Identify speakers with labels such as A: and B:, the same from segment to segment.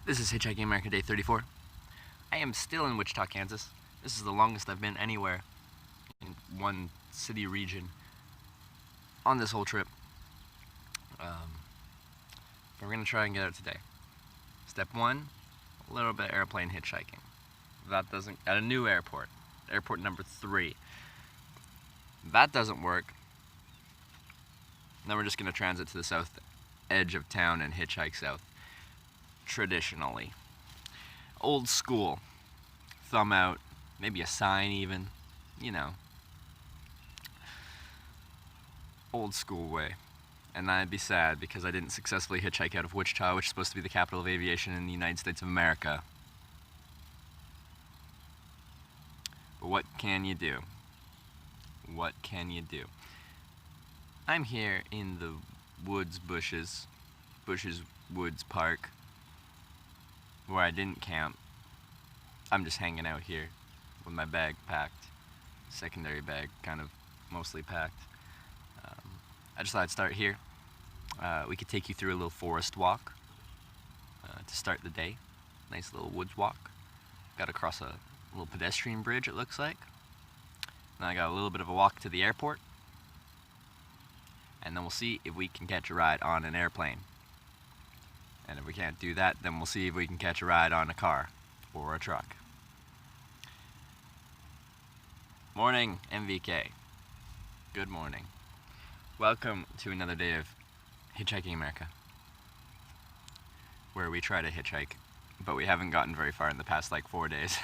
A: This is Hitchhiking America Day 34. I am still in Wichita, Kansas. This is the longest I've been anywhere in one city region on this whole trip. But we're going to try and get out today. Step 1, a little bit of airplane hitchhiking. That doesn't, at a new airport, airport number 3. That doesn't work. Then we're just going to transit to the south edge of town and hitchhike south. Traditionally. Old school. Thumb out, maybe a sign even, you know. Old school way. And I'd be sad because I didn't successfully hitchhike out of Wichita, which is supposed to be the capital of aviation in the United States of America. But what can you do? What can you do? I'm here in the Bushes Woods Park, where I didn't camp. I'm just hanging out here with my bag packed, secondary bag kind of mostly packed. I just thought I'd start here. We could take you through a little forest walk to start the day. Nice little woods walk. Got to cross a little pedestrian bridge, it looks like. Then I got a little bit of a walk to the airport. And then we'll see if we can catch a ride on an airplane. And if we can't do that, then we'll see if we can catch a ride on a car or a truck. Morning, MVK. Good morning. Welcome to another day of Hitchhiking America, where we try to hitchhike, but we haven't gotten very far in the past like 4 days.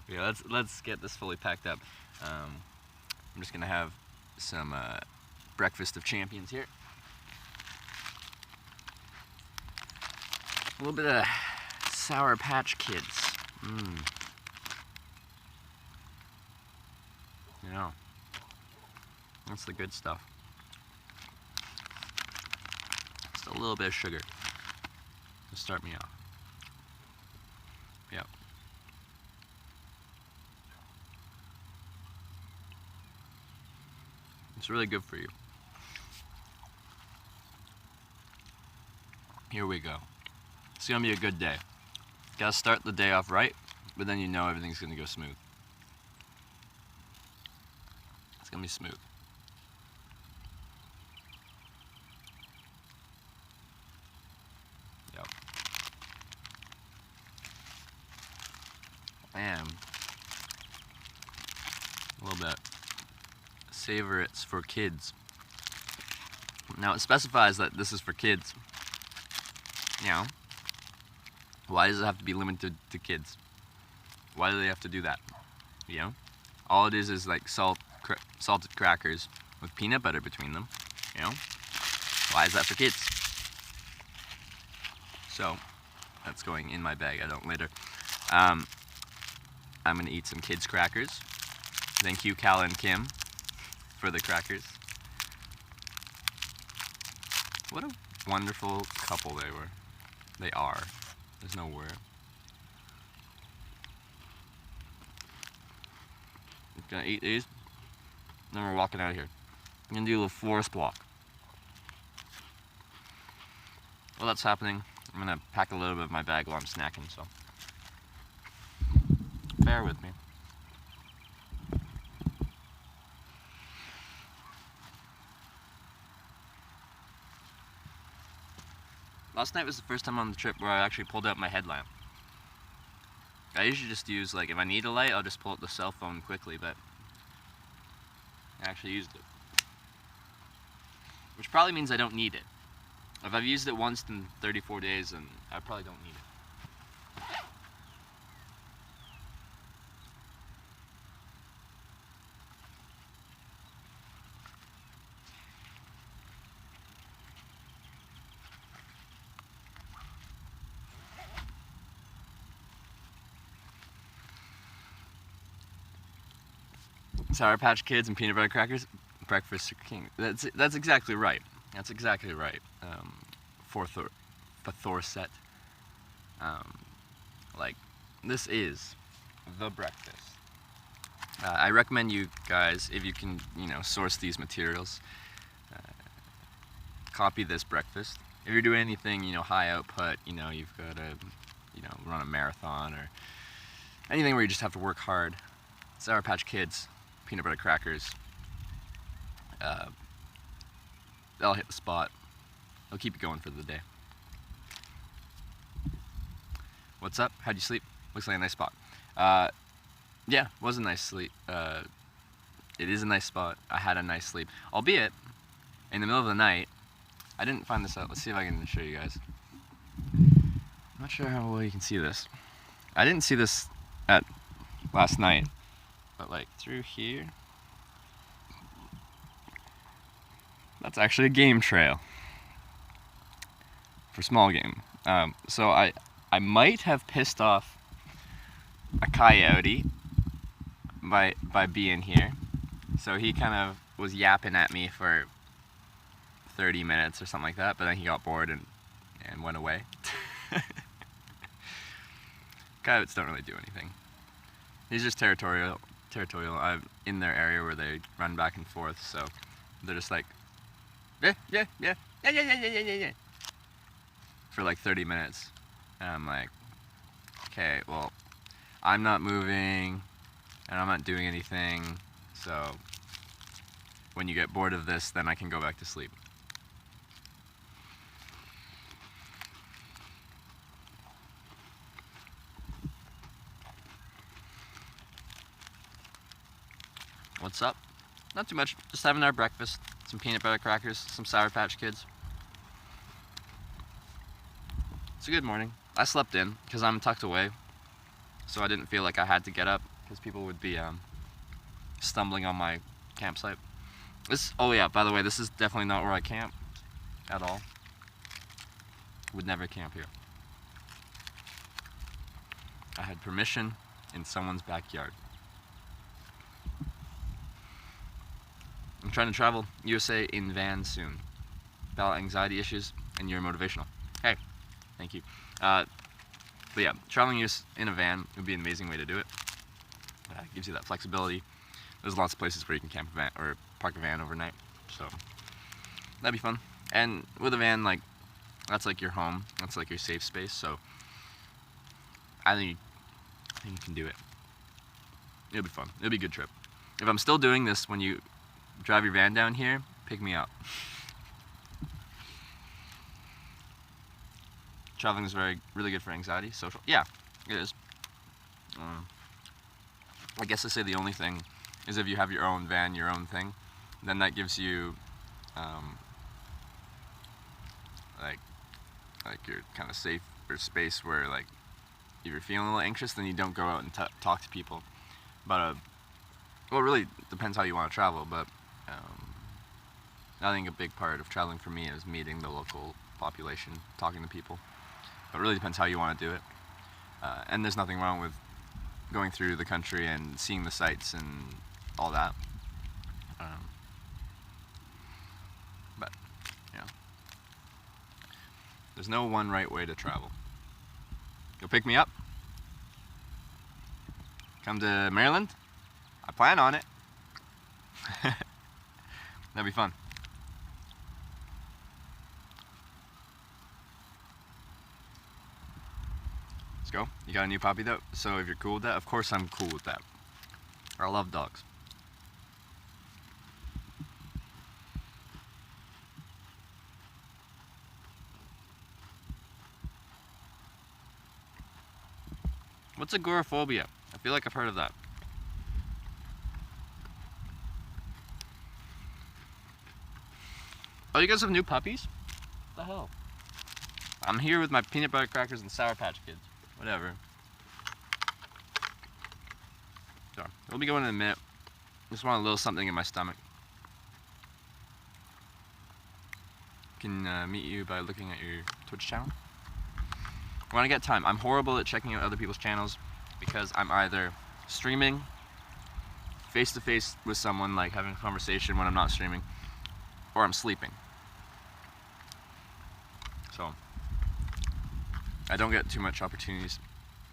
A: Yeah, let's get this fully packed up. I'm just gonna have some breakfast of champions here. A little bit of Sour Patch Kids. Yeah, that's the good stuff. Just a little bit of sugar to start me off. Yep. It's really good for you. Here we go. It's gonna be a good day. Gotta start the day off right, but then you know everything's gonna go smooth. It's gonna be smooth. Yep. And a little bit. Savor it's for kids. Now it specifies that this is for kids. You know, why does it have to be limited to kids? Why do they have to do that? You know, all it is like salted crackers with peanut butter between them. You know, why is that for kids? So that's going in my bag. I don't later. I'm gonna eat some kids crackers. Thank you, Cal and Kim, for the crackers. What a wonderful couple they were. They are. There's no word. I'm gonna eat these, then we're walking out of here. I'm gonna do a little forest walk. While that's happening, I'm gonna pack a little bit of my bag while I'm snacking, so bear with me. Last night was the first time on the trip where I actually pulled out my headlamp. I usually just use, like, if I need a light, I'll just pull out the cell phone quickly, but I actually used it. Which probably means I don't need it. If I've used it once in 34 days, then I probably don't need it. Sour Patch Kids and peanut butter crackers, breakfast for king. That's exactly right. That's exactly right. Fourth set. Like, this is the breakfast. I recommend you guys, if you can, you know, source these materials, copy this breakfast if you're doing anything, high output, you've got to, run a marathon or anything where you just have to work hard. Sour Patch Kids, peanut butter crackers, they'll hit the spot. They'll keep you going for the day. What's up? How'd you sleep? Looks like a nice spot. Yeah, it was a nice sleep. It is a nice spot. I had a nice sleep. Albeit, in the middle of the night, I didn't find this out. Let's see if I can show you guys. I'm not sure how well you can see this. I didn't see this at last night, but like through here, that's actually a game trail for small game. So I might have pissed off a coyote by being here. So he kind of was yapping at me for 30 minutes or something like that, but then he got bored and went away. Coyotes don't really do anything. He's just territorial. I'm in their area where they run back and forth, so they're just like, yeah, for like 30 minutes. And I'm like, okay, well, I'm not moving, and I'm not doing anything, so when you get bored of this, then I can go back to sleep. What's up? Not too much, just having our breakfast, some peanut butter crackers, some Sour Patch Kids. It's a good morning. I slept in because I'm tucked away, so I didn't feel like I had to get up because people would be stumbling on my campsite. Oh yeah, by the way, this is definitely not where I camp at all. Would never camp here. I had permission in someone's backyard. I'm trying to travel USA in van soon. Battle anxiety issues, and you're motivational. Hey, thank you. But yeah, traveling in a van would be an amazing way to do it. It gives you that flexibility. There's lots of places where you can camp a van or park a van overnight, so that'd be fun. And with a van, like, that's like your home. That's like your safe space. So I think you can do it. It'll be fun. It'll be a good trip. If I'm still doing this when you drive your van down here, pick me up. Traveling is really good for anxiety, social. Yeah, it is. I guess I say the only thing is if you have your own van, your own thing, then that gives you like your kind of safe or space where, like, if you're feeling a little anxious, then you don't go out and talk to people. But well, it really depends how you want to travel, but I think a big part of traveling for me is meeting the local population, talking to people. But it really depends how you want to do it. And there's nothing wrong with going through the country and seeing the sights and all that. But, there's no one right way to travel. You'll pick me up? Come to Maryland? I plan on it. That'd be fun. Let's go. You got a new puppy though, so if you're cool with that, of course I'm cool with that. I love dogs. What's agoraphobia? I feel like I've heard of that. Oh, you guys have new puppies? What the hell? I'm here with my peanut butter crackers and Sour Patch Kids. Whatever. So, we'll be going in a minute. Just want a little something in my stomach. Can meet you by looking at your Twitch channel. When I get time, I'm horrible at checking out other people's channels because I'm either streaming face to face with someone, like having a conversation when I'm not streaming, or I'm sleeping. So I don't get too much opportunities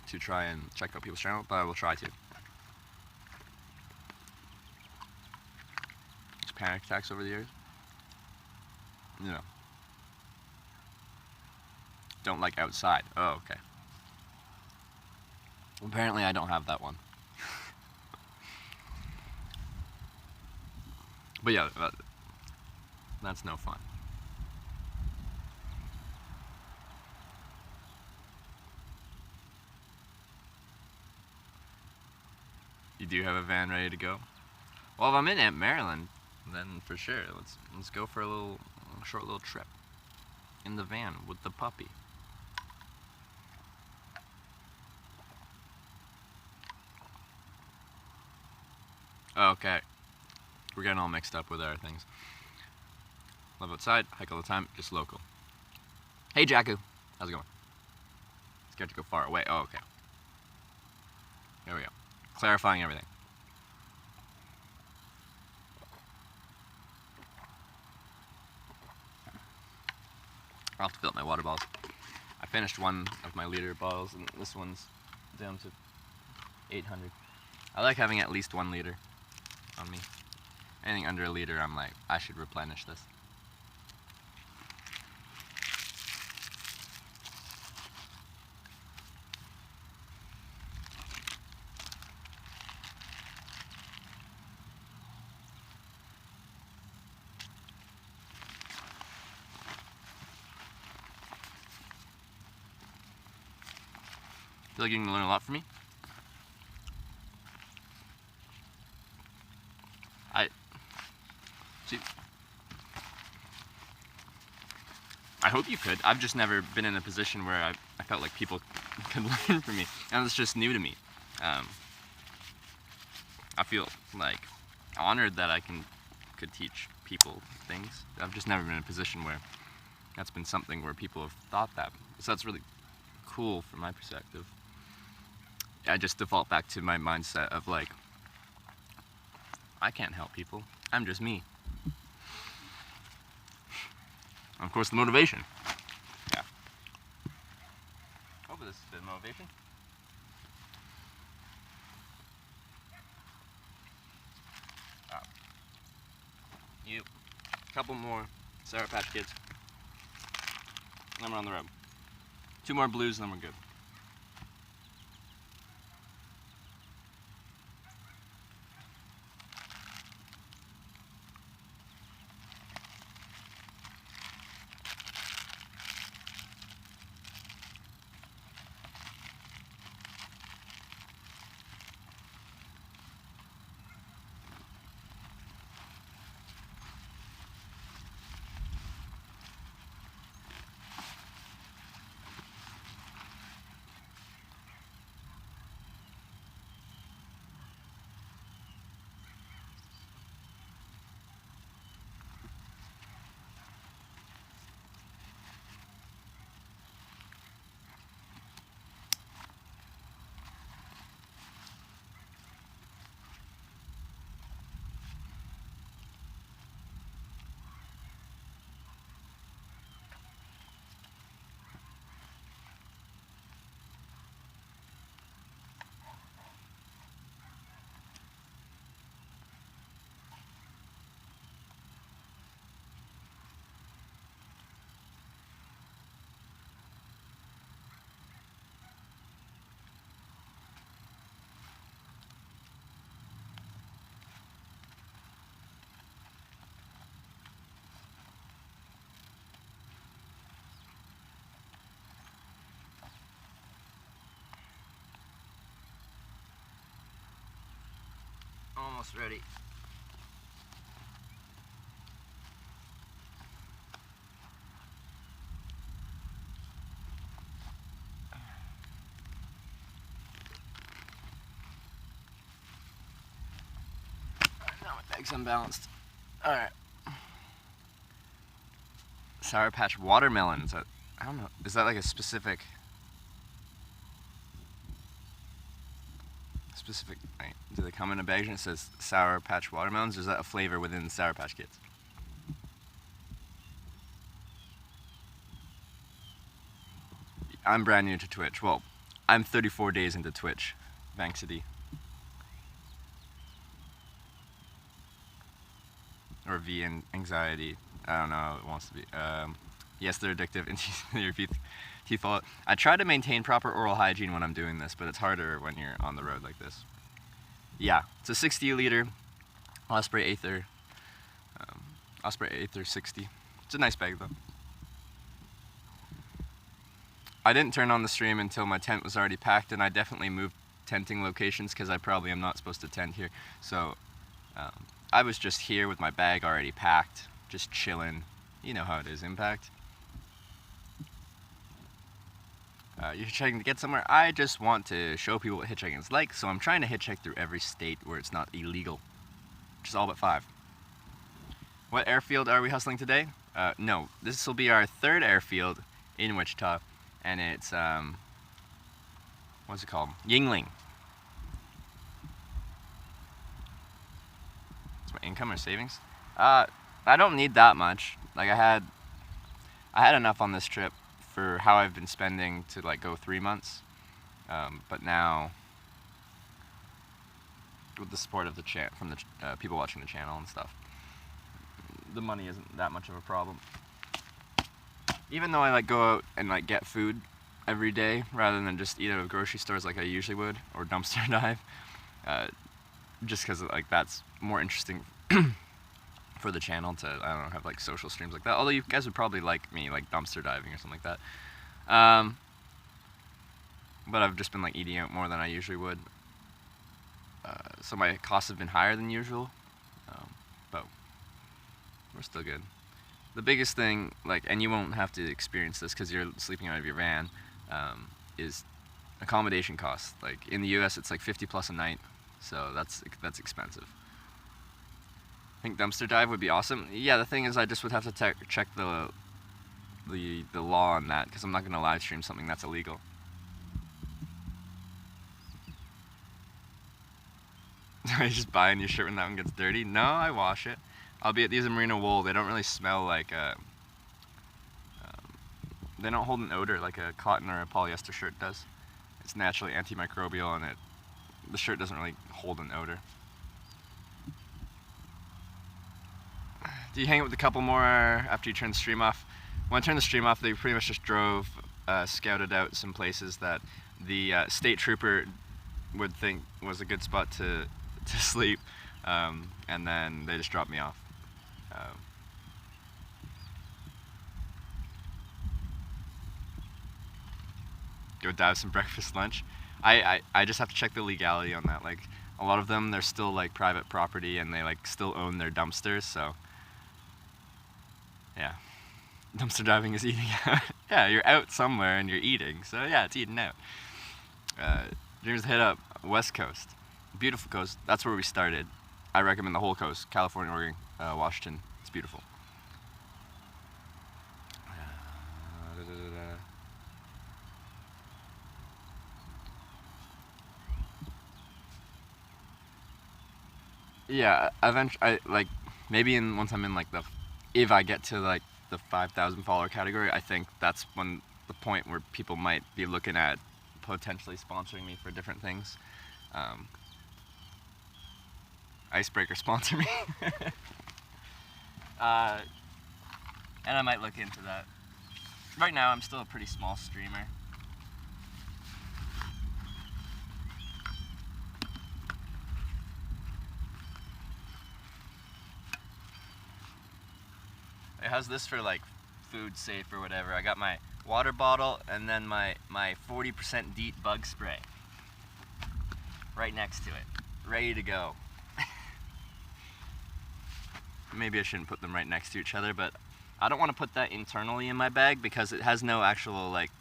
A: to try and check out people's channel, but I will try to. Just panic attacks over the years. don't like outside. Oh, okay. Apparently I don't have that one. But yeah, that's no fun. You do have a van ready to go? Well, if I'm in Maryland, then for sure, let's go for a short little trip in the van with the puppy. Okay, we're getting all mixed up with our things. Live outside, hike all the time, just local. Hey, Jacku, how's it going? Scared to go far away. Oh, okay. There we go. Clarifying everything. I'll have to fill up my water bottles. I finished one of my liter bottles, and this one's down to 800. I like having at least 1 liter on me. Anything under a liter, I'm like, I should replenish this. I feel like you can learn a lot from me. I hope you could. I've just never been in a position where I felt like people could learn from me, and it's just new to me. I feel like honored that I could teach people things. I've just never been in a position where that's been something where people have thought that. So that's really cool from my perspective. I just default back to my mindset of like, I can't help people. I'm just me. And of course, the motivation. Yeah. Hopefully this is the motivation. You. A couple more Sour Patch Kids. And then we're on the road. 2 more blues and then we're good. Almost ready. Now my bag's unbalanced. Alright. Sour Patch watermelons. I don't know. Is that like a specific... Right, do they come in a bag and it says Sour Patch watermelons? Or is that a flavor within the Sour Patch Kids? I'm brand new to Twitch. Well, I'm 34 days into Twitch. Vanxity. Or V anxiety. I don't know how it wants to be. Yes, they're addictive, and your teeth fall out. I try to maintain proper oral hygiene when I'm doing this, but it's harder when you're on the road like this. Yeah, it's a 60 liter Osprey Aether. Osprey Aether 60. It's a nice bag though. I didn't turn on the stream until my tent was already packed, and I definitely moved tenting locations because I probably am not supposed to tent here. So I was just here with my bag already packed, just chilling. You know how it is, Impact. You're hitchhiking to get somewhere. I just want to show people what hitchhiking is like, so I'm trying to hitchhike through every state where it's not illegal, which is all but 5. What airfield are we hustling today? No, this will be our 3rd airfield in Wichita, and it's, what's it called? Yingling. It's my income or savings? I don't need that much. Like I had enough on this trip for how I've been spending to like go 3 months, but now with the support of the from the people watching the channel and stuff, the money isn't that much of a problem. Even though I like go out and like get food every day rather than just eat out of grocery stores like I usually would, or dumpster dive, just because like that's more interesting for the channel to, I don't know, have like social streams like that. Although you guys would probably like me like dumpster diving or something like that. But I've just been like eating out more than I usually would. So my costs have been higher than usual, but we're still good. The biggest thing, like, and you won't have to experience this because you're sleeping out of your van, is accommodation costs. Like in the U.S., it's like 50 plus a night, so that's expensive. I think dumpster dive would be awesome. Yeah, the thing is, I just would have to check the law on that because I'm not going to live stream something that's illegal. Are you just buying your shirt when that one gets dirty? No, I wash it. Albeit these are merino wool, they don't really smell like they don't hold an odor like a cotton or a polyester shirt does. It's naturally antimicrobial, and the shirt doesn't really hold an odor. Do you hang out with a couple more after you turn the stream off? When I turned the stream off, they pretty much just drove, scouted out some places that the state trooper would think was a good spot to sleep, and then they just dropped me off. Go dive some breakfast, lunch. I just have to check the legality on that. Like a lot of them, they're still like private property and they like still own their dumpsters. So yeah, dumpster diving is eating out. Yeah, you're out somewhere and you're eating. So yeah, it's eating out. Dreams hit up West Coast, beautiful coast. That's where we started. I recommend the whole coast: California, Oregon, Washington. It's beautiful. Yeah, eventually, like maybe once I'm in like if I get to like the 5,000 follower category, I think that's when the point where people might be looking at potentially sponsoring me for different things. Icebreaker sponsor me. And I might look into that. Right now, I'm still a pretty small streamer. How's this for like food safe or whatever? I got my water bottle and then my 40% DEET bug spray right next to it, ready to go. Maybe I shouldn't put them right next to each other, but I don't want to put that internally in my bag because it has no actual like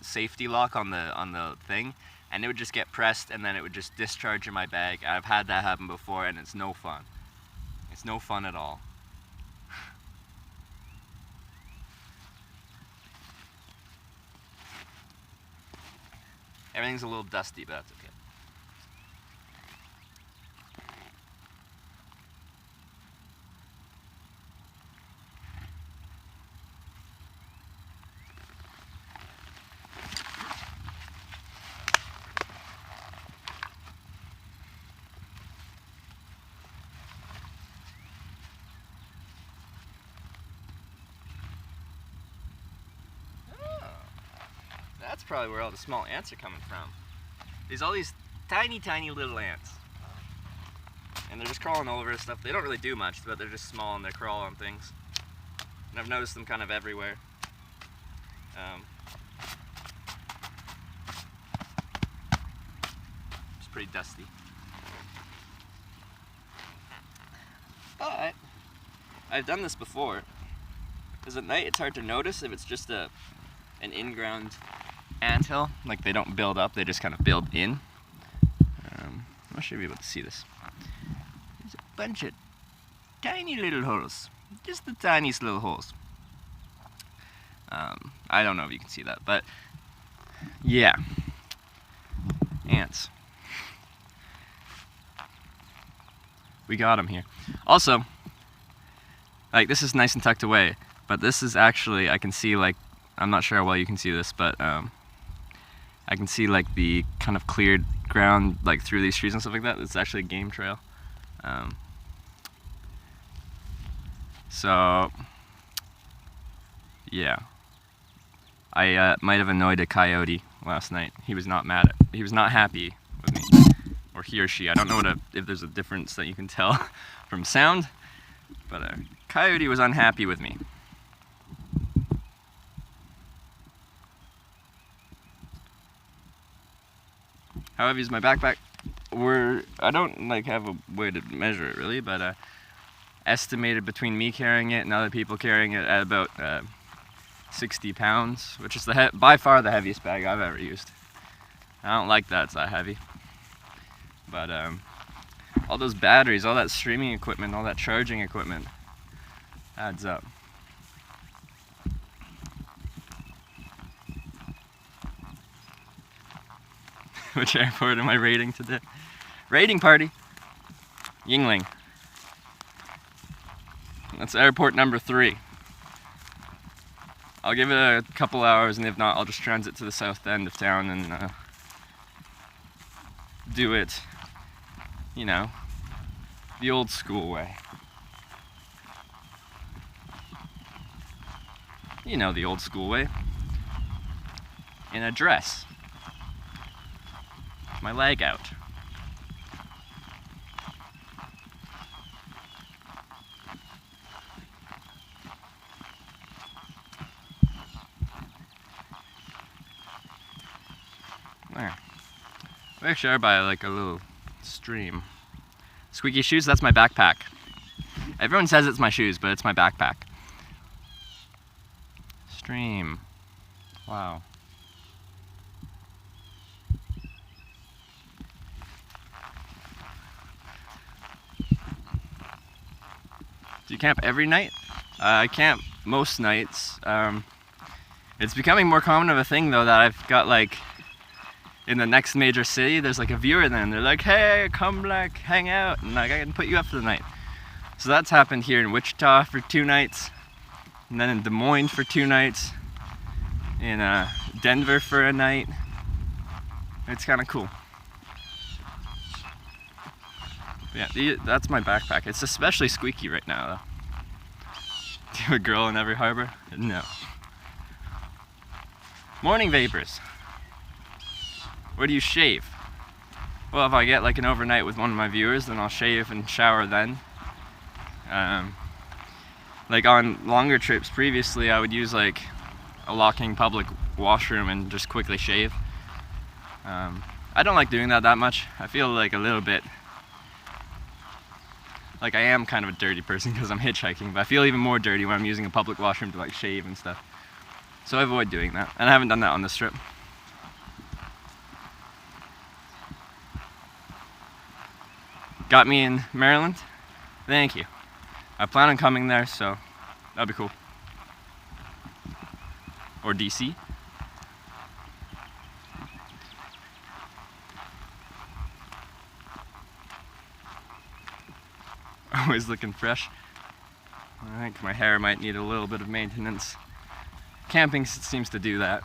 A: safety lock on the thing, and it would just get pressed and then it would just discharge in my bag. I've had that happen before and it's no fun. It's no fun at all. Everything's a little dusty, but that's okay. That's probably where all the small ants are coming from. There's all these tiny, tiny little ants. And they're just crawling all over stuff. They don't really do much, but they're just small and they crawl on things. And I've noticed them kind of everywhere. It's pretty dusty. But I've done this before. Because at night it's hard to notice if it's just an in-ground anthill. Like they don't build up, they just kind of build in. I'm not sure if you'll be able to see this. There's a bunch of tiny little holes. Just the tiniest little holes. I don't know if you can see that, but yeah. Ants. We got them here. Also, like this is nice and tucked away, but this is actually, I can see like, I'm not sure how well you can see this, but I can see like the kind of cleared ground like through these trees and stuff like that. It's actually a game trail. So yeah, I might have annoyed a coyote last night. He was not happy with me, or he or she. I don't know if there's a difference that you can tell from sound, but a coyote was unhappy with me. How heavy is my backpack? I don't like have a way to measure it really, but estimated between me carrying it and other people carrying it at about 60 pounds, which is by far the heaviest bag I've ever used. I don't like that it's that heavy. But all those batteries, all that streaming equipment, all that charging equipment adds up. Which airport am I raiding today? Raiding party. Yingling. That's airport number 3. I'll give it a couple hours, and if not, I'll just transit to the south end of town and do it, you know, the old school way. You know, the old school way. In a dress. My leg out. There. We actually are by like a little stream. Squeaky shoes, that's my backpack. Everyone says it's my shoes, but it's my backpack. Stream. Wow. Do you camp every night? I camp most nights. It's becoming more common of a thing though that I've got like in the next major city, there's like a viewer then. They're like, hey, come like hang out and like I can put you up for the night. So that's happened here in Wichita for 2 nights, and then in Des Moines for 2 nights, in Denver for a night. It's kind of cool. Yeah, that's my backpack. It's especially squeaky right now though. Do you have a girl in every harbor? No. Morning vapors. Where do you shave? Well, if I get like an overnight with one of my viewers, then I'll shave and shower then. Like on longer trips previously, I would use like a locking public washroom and just quickly shave. I don't like doing that much. I feel like a little bit like I am kind of a dirty person because I'm hitchhiking, but I feel even more dirty when I'm using a public washroom to like shave and stuff. So I avoid doing that, and I haven't done that on this trip. Got me in Maryland? Thank you. I plan on coming there, so that'd be cool. Or DC. Always looking fresh. I think my hair might need a little bit of maintenance. Camping seems to do that.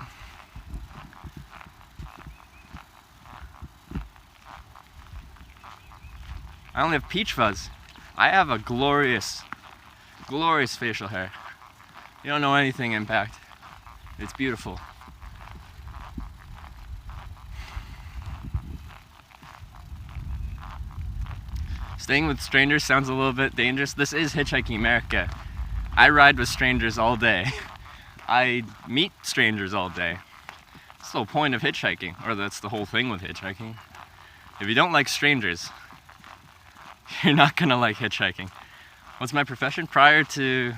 A: I only have peach fuzz. I have a glorious, glorious facial hair. You don't know anything, Impact. It's beautiful. Staying with strangers sounds a little bit dangerous. This is Hitchhiking America. I ride with strangers all day. I meet strangers all day. That's the whole point of hitchhiking, or that's the whole thing with hitchhiking. If you don't like strangers, you're not gonna like hitchhiking. What's my profession? Prior to,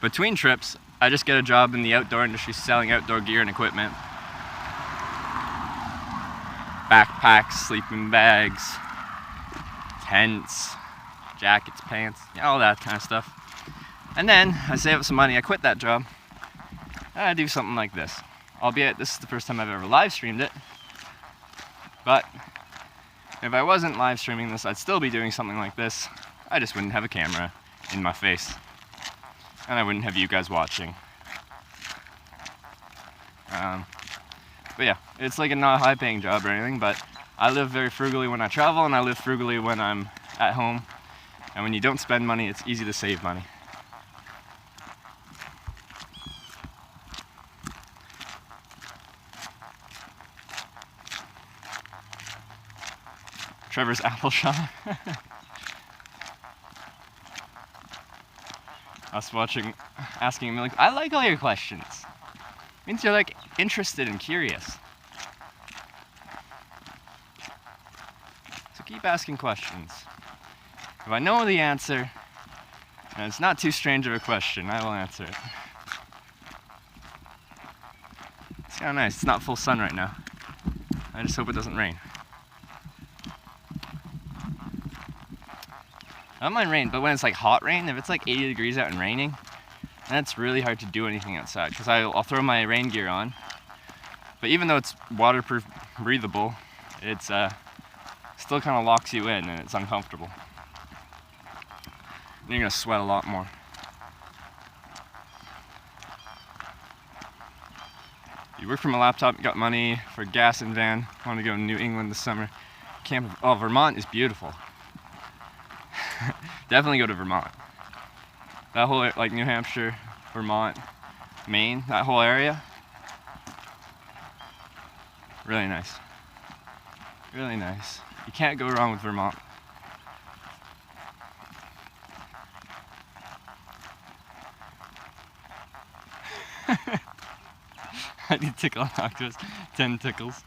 A: between trips, I just get a job in the outdoor industry selling outdoor gear and equipment. Backpacks, sleeping bags, tents, jackets, pants, all that kind of stuff. And then I save up some money, I quit that job, and I do something like this. Albeit this is the first time I've ever live streamed it. But if I wasn't live streaming this, I'd still be doing something like this. I just wouldn't have a camera in my face. And I wouldn't have you guys watching. But yeah, it's like a not high paying job or anything, but I live very frugally when I travel, and I live frugally when I'm at home. And when you don't spend money, it's easy to save money. Trevor's apple shop. Us asking a million. I like all your questions. Means you're interested and curious. So keep asking questions. If I know the answer, and it's not too strange of a question, I will answer it. It's kind of nice. It's not full sun right now. I just hope it doesn't rain. I don't mind rain, but when it's hot rain, if it's 80 degrees out and raining, then it's really hard to do anything outside, because I'll throw my rain gear on. But even though it's waterproof, breathable, it's still kind of locks you in, and it's uncomfortable. And you're gonna sweat a lot more. You work from a laptop, you got money for gas and van, want to go to New England this summer. Vermont is beautiful. Definitely go to Vermont. That whole, New Hampshire, Vermont, Maine, that whole area. Really nice. Really nice. You can't go wrong with Vermont. How do you tickle an octopus? 10 tickles.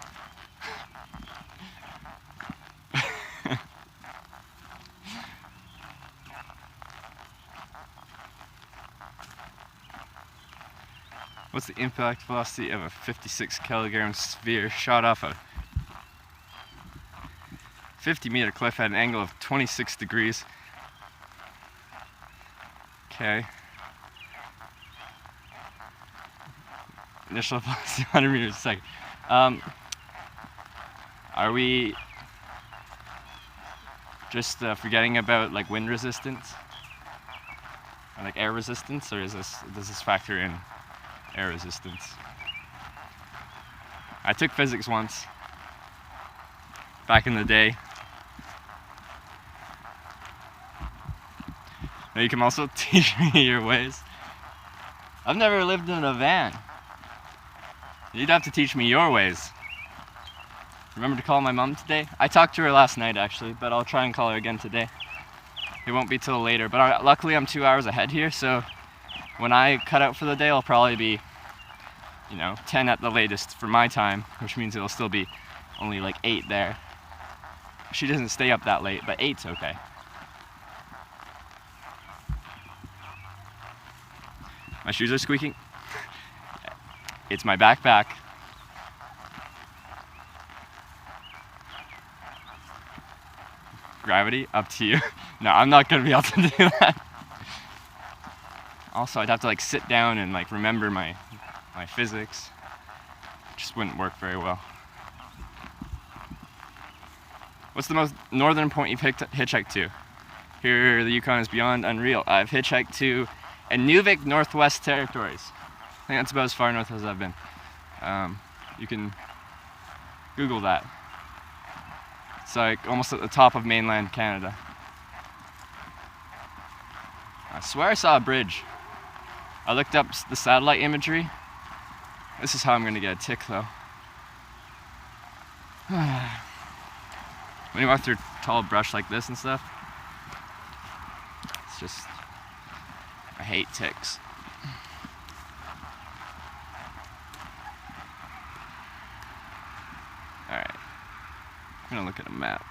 A: What's the impact velocity of a 56 kilogram sphere shot off a 50-meter cliff at an angle of 26 degrees? Okay. Initial velocity 100 meters a second. Are we just forgetting about wind resistance? Or air resistance, or does this factor in air resistance? I took physics once, back in the day. Now you can also teach me your ways. I've never lived in a van. You'd have to teach me your ways. Remember to call my mom today? I talked to her last night actually, but I'll try and call her again today. It won't be till later, but luckily I'm 2 hours ahead here, so when I cut out for the day, I'll probably be 10 at the latest for my time, which means it'll still be only 8 there. She doesn't stay up that late, but 8's okay. My shoes are squeaking. It's my backpack. Gravity, up to you. No, I'm not gonna be able to do that. Also, I'd have to sit down and remember my physics. Just wouldn't work very well. What's the most northern point you've hitchhiked to? Here, the Yukon is beyond unreal. I've hitchhiked to Inuvik, Northwest Territories. I think that's about as far north as I've been. You can Google that. It's almost at the top of mainland Canada. I swear I saw a bridge. I looked up the satellite imagery. This is how I'm gonna get a tick though. when you walk through tall brush like this and stuff, it's just, I hate ticks. Alright, I'm gonna look at a map.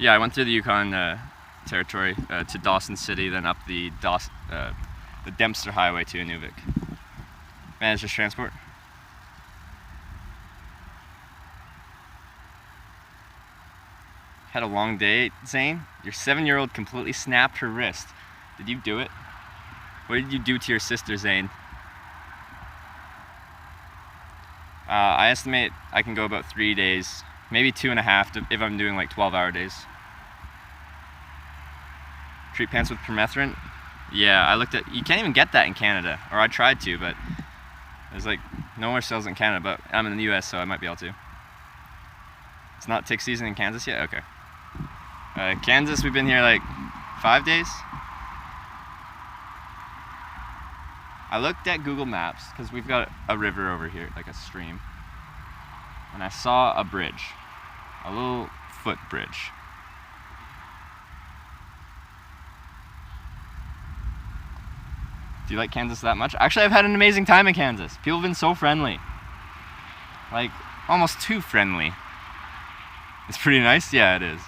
A: Yeah, I went through the Yukon territory to Dawson City, then up the Dempster Highway to Inuvik. Managed transport. Had a long day, Zane. Your 7-year-old completely snapped her wrist. Did you do it? What did you do to your sister, Zane? I estimate I can go about 3 days, maybe 2.5 if I'm doing like 12-hour days. Treat pants with permethrin? Yeah, I looked at, you can't even get that in Canada, or I tried to, but there's like nowhere sells in Canada, but I'm in the US, so I might be able to. It's not tick season in Kansas yet? Okay. Kansas, we've been here like 5 days. I looked at Google Maps, because we've got a river over here, like a stream, and I saw a bridge, a little foot bridge. Do you like Kansas that much? Actually, I've had an amazing time in Kansas. People have been so friendly. Like, almost too friendly. It's pretty nice? Yeah, it is.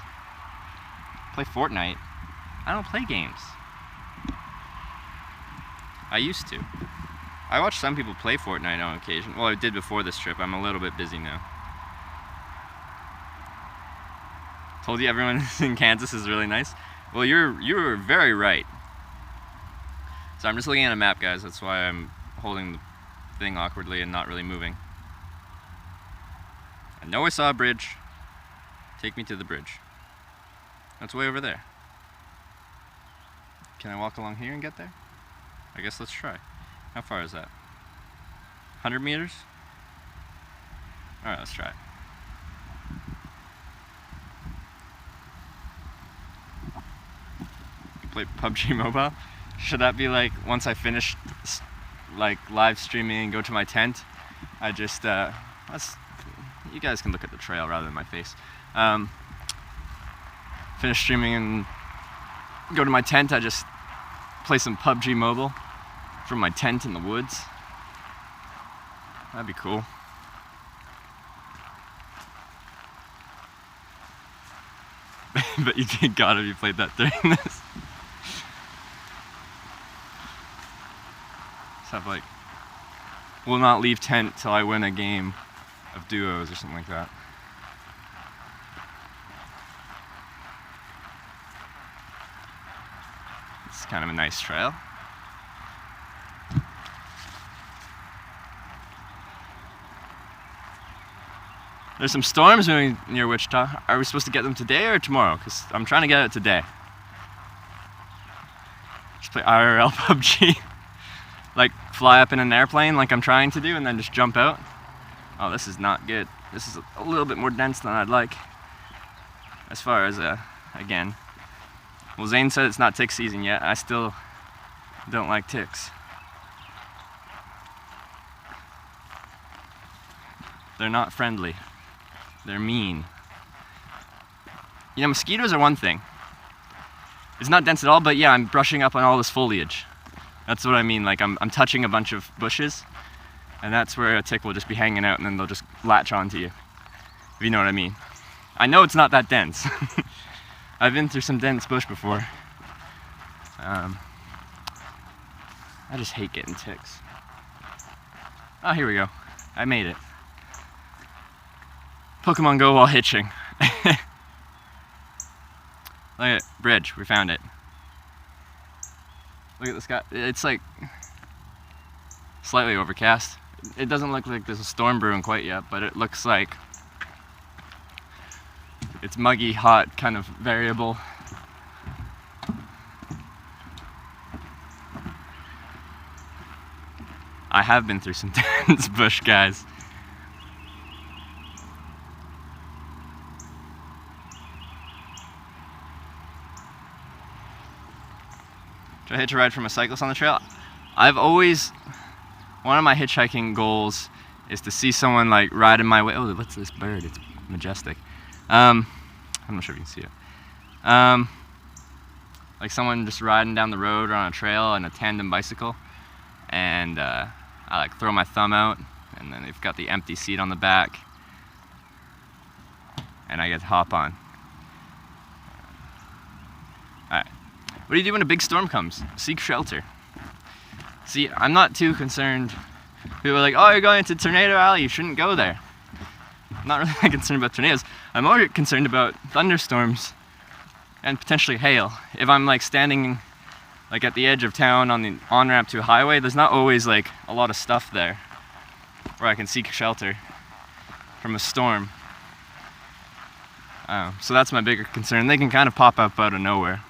A: Play Fortnite. I don't play games. I used to. I watch some people play Fortnite on occasion. Well, I did before this trip. I'm a little bit busy now. Told you everyone in Kansas is really nice? Well, you're very right. So I'm just looking at a map, guys. That's why I'm holding the thing awkwardly and not really moving. I know I saw a bridge. Take me to the bridge. That's way over there. Can I walk along here and get there? I guess let's try. How far is that? 100 meters? Alright, let's try it. You play PUBG Mobile? Should that be like, once I finish like live streaming and go to my tent, I just, you guys can look at the trail rather than my face. Finish streaming and go to my tent, I just play some PUBG Mobile from my tent in the woods. That'd be cool. But you thank God if you played that during this. Have like, will not leave tent till I win a game of duos or something like that. It's kind of a nice trail. There's some storms moving near Wichita. Are we supposed to get them today or tomorrow? Because I'm trying to get it today. Just play IRL PUBG. Like fly up in an airplane like I'm trying to do and then just jump out. Oh, this is not good. This is a little bit more dense than I'd like. As far as, again, well, Zane said it's not tick season yet. I still don't like ticks. They're not friendly. They're mean. You know, mosquitoes are one thing. It's not dense at all, but yeah, I'm brushing up on all this foliage. That's what I mean, like I'm touching a bunch of bushes, and that's where a tick will just be hanging out and then they'll just latch onto you, if you know what I mean. I know it's not that dense. I've been through some dense bush before. I just hate getting ticks. Oh, here we go. I made it. Pokemon Go while hitching. Look at it, bridge, we found it. Look at the sky. It's like slightly overcast. It doesn't look like there's a storm brewing quite yet, but it looks like it's muggy, hot, kind of variable. I have been through some dense bush, guys. Do I hitch a ride from a cyclist on the trail? I've always, one of my hitchhiking goals is to see someone like riding my way. Oh, what's this bird? It's majestic. I'm not sure if you can see it. Like someone just riding down the road or on a trail on a tandem bicycle, and I like throw my thumb out, and then they've got the empty seat on the back, and I get to hop on. Alright, what do you do when a big storm comes? Seek shelter. See, I'm not too concerned. People are like, oh, you're going to Tornado Alley, you shouldn't go there. I'm not really that concerned about tornadoes. I'm more concerned about thunderstorms and potentially hail. If I'm like standing like at the edge of town on the on-ramp to a highway, there's not always like a lot of stuff there where I can seek shelter from a storm. So that's my bigger concern. They can kind of pop up out of nowhere.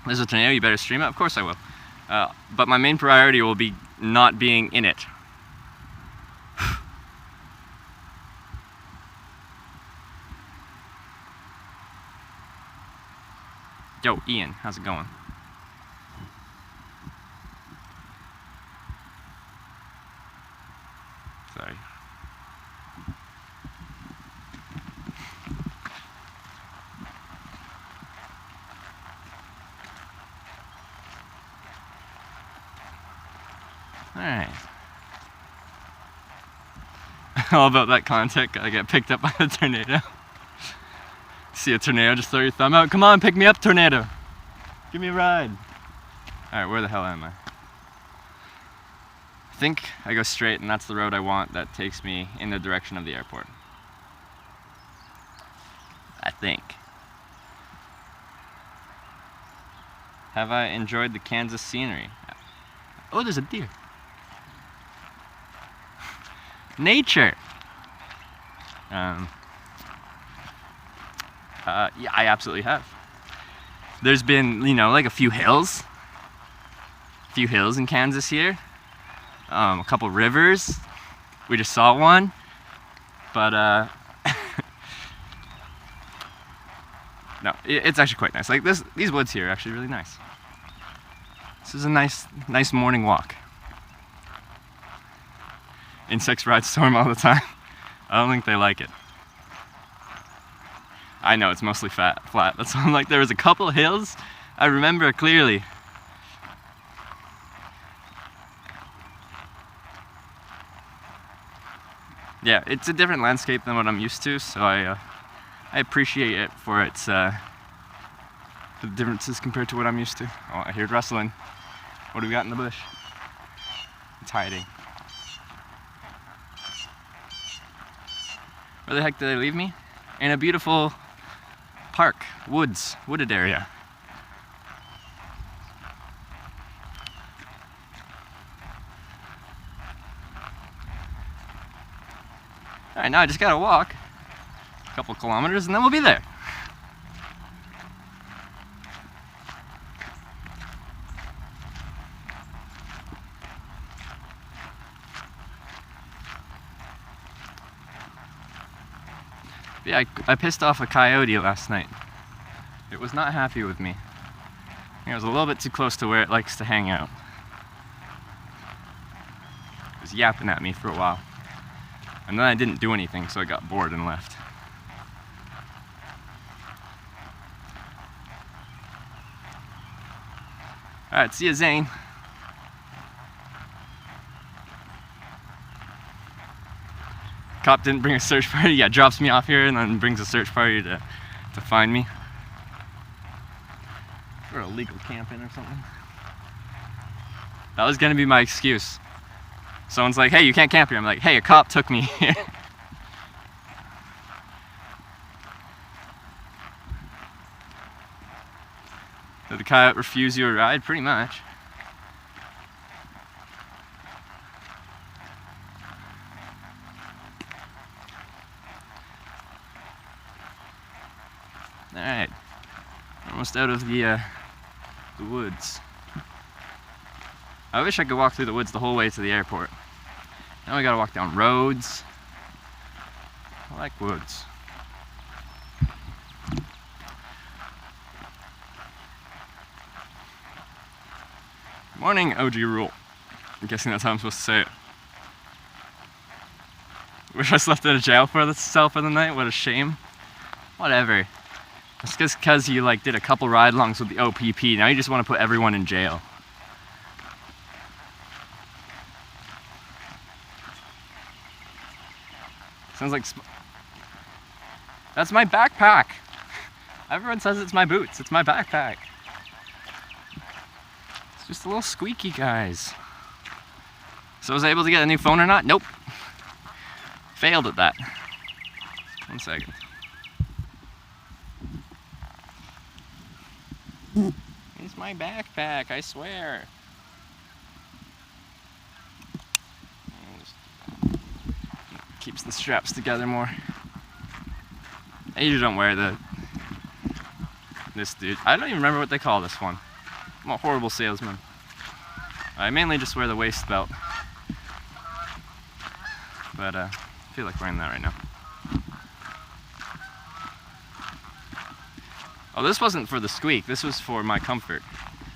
A: There's a tornado, you better stream it? Of course I will. But my main priority will be not being in it. Yo, Ian, how's it going? Sorry. Alright. All about that content, I get picked up by a tornado. See a tornado, just throw your thumb out. Come on, pick me up, tornado. Give me a ride. Alright, where the hell am I? I think I go straight, and that's the road I want that takes me in the direction of the airport. I think. Have I enjoyed the Kansas scenery? Oh, there's a deer. Nature. Yeah, I absolutely have. There's been, you know, like a few hills in Kansas here. A couple rivers. We just saw one, but no, it's actually quite nice. Like these woods here are actually really nice. This is a nice morning walk. Insects ride storm all the time. I don't think they like it. I know, it's mostly flat. That's why I'm like, there was a couple hills I remember clearly. Yeah, it's a different landscape than what I'm used to, so I appreciate it for its the differences compared to what I'm used to. Oh, I hear it rustling. What do we got in the bush? It's hiding. Where the heck did they leave me? In a beautiful park, wooded area. Alright, now I just gotta walk a couple kilometers and then we'll be there. Yeah, I pissed off a coyote last night. It was not happy with me. I think I was a little bit too close to where it likes to hang out. It was yapping at me for a while. And then I didn't do anything, so I got bored and left. Alright, see ya, Zane. Cop didn't bring a search party. Yeah, drops me off here and then brings a search party to find me. For illegal camping or something. That was gonna be my excuse. Someone's like, hey, you can't camp here. I'm like, hey, a cop took me here. Did the coyote refuse you a ride? Pretty much. Alright, almost out of the woods. I wish I could walk through the woods the whole way to the airport. Now we gotta walk down roads. I like woods. Morning, OG Rule. I'm guessing that's how I'm supposed to say it. Wish I slept in a jail for the night. What a shame. Whatever. It's just because you like did a couple ride-alongs with the OPP. Now you just want to put everyone in jail. Sounds like that's my backpack. Everyone says it's my boots. It's my backpack. It's just a little squeaky, guys. So was I able to get a new phone or not? Nope. Failed at that. 1 second. It's my backpack, I swear. Keeps the straps together more. I usually don't wear this dude. I don't even remember what they call this one. I'm a horrible salesman. I mainly just wear the waist belt. But I feel like wearing that right now. Oh, this wasn't for the squeak. This was for my comfort.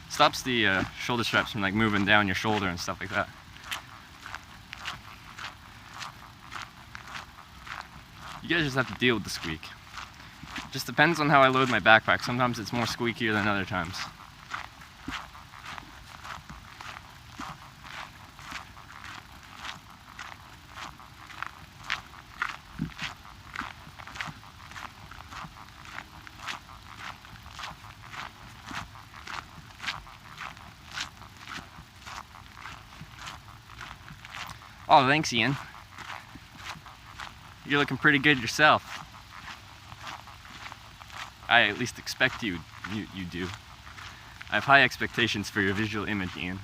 A: Stops the shoulder straps from like moving down your shoulder and stuff like that. You guys just have to deal with the squeak. Just depends on how I load my backpack. Sometimes it's more squeakier than other times. Oh, thanks, Ian. You're looking pretty good yourself. I at least expect you do. I have high expectations for your visual image, Ian.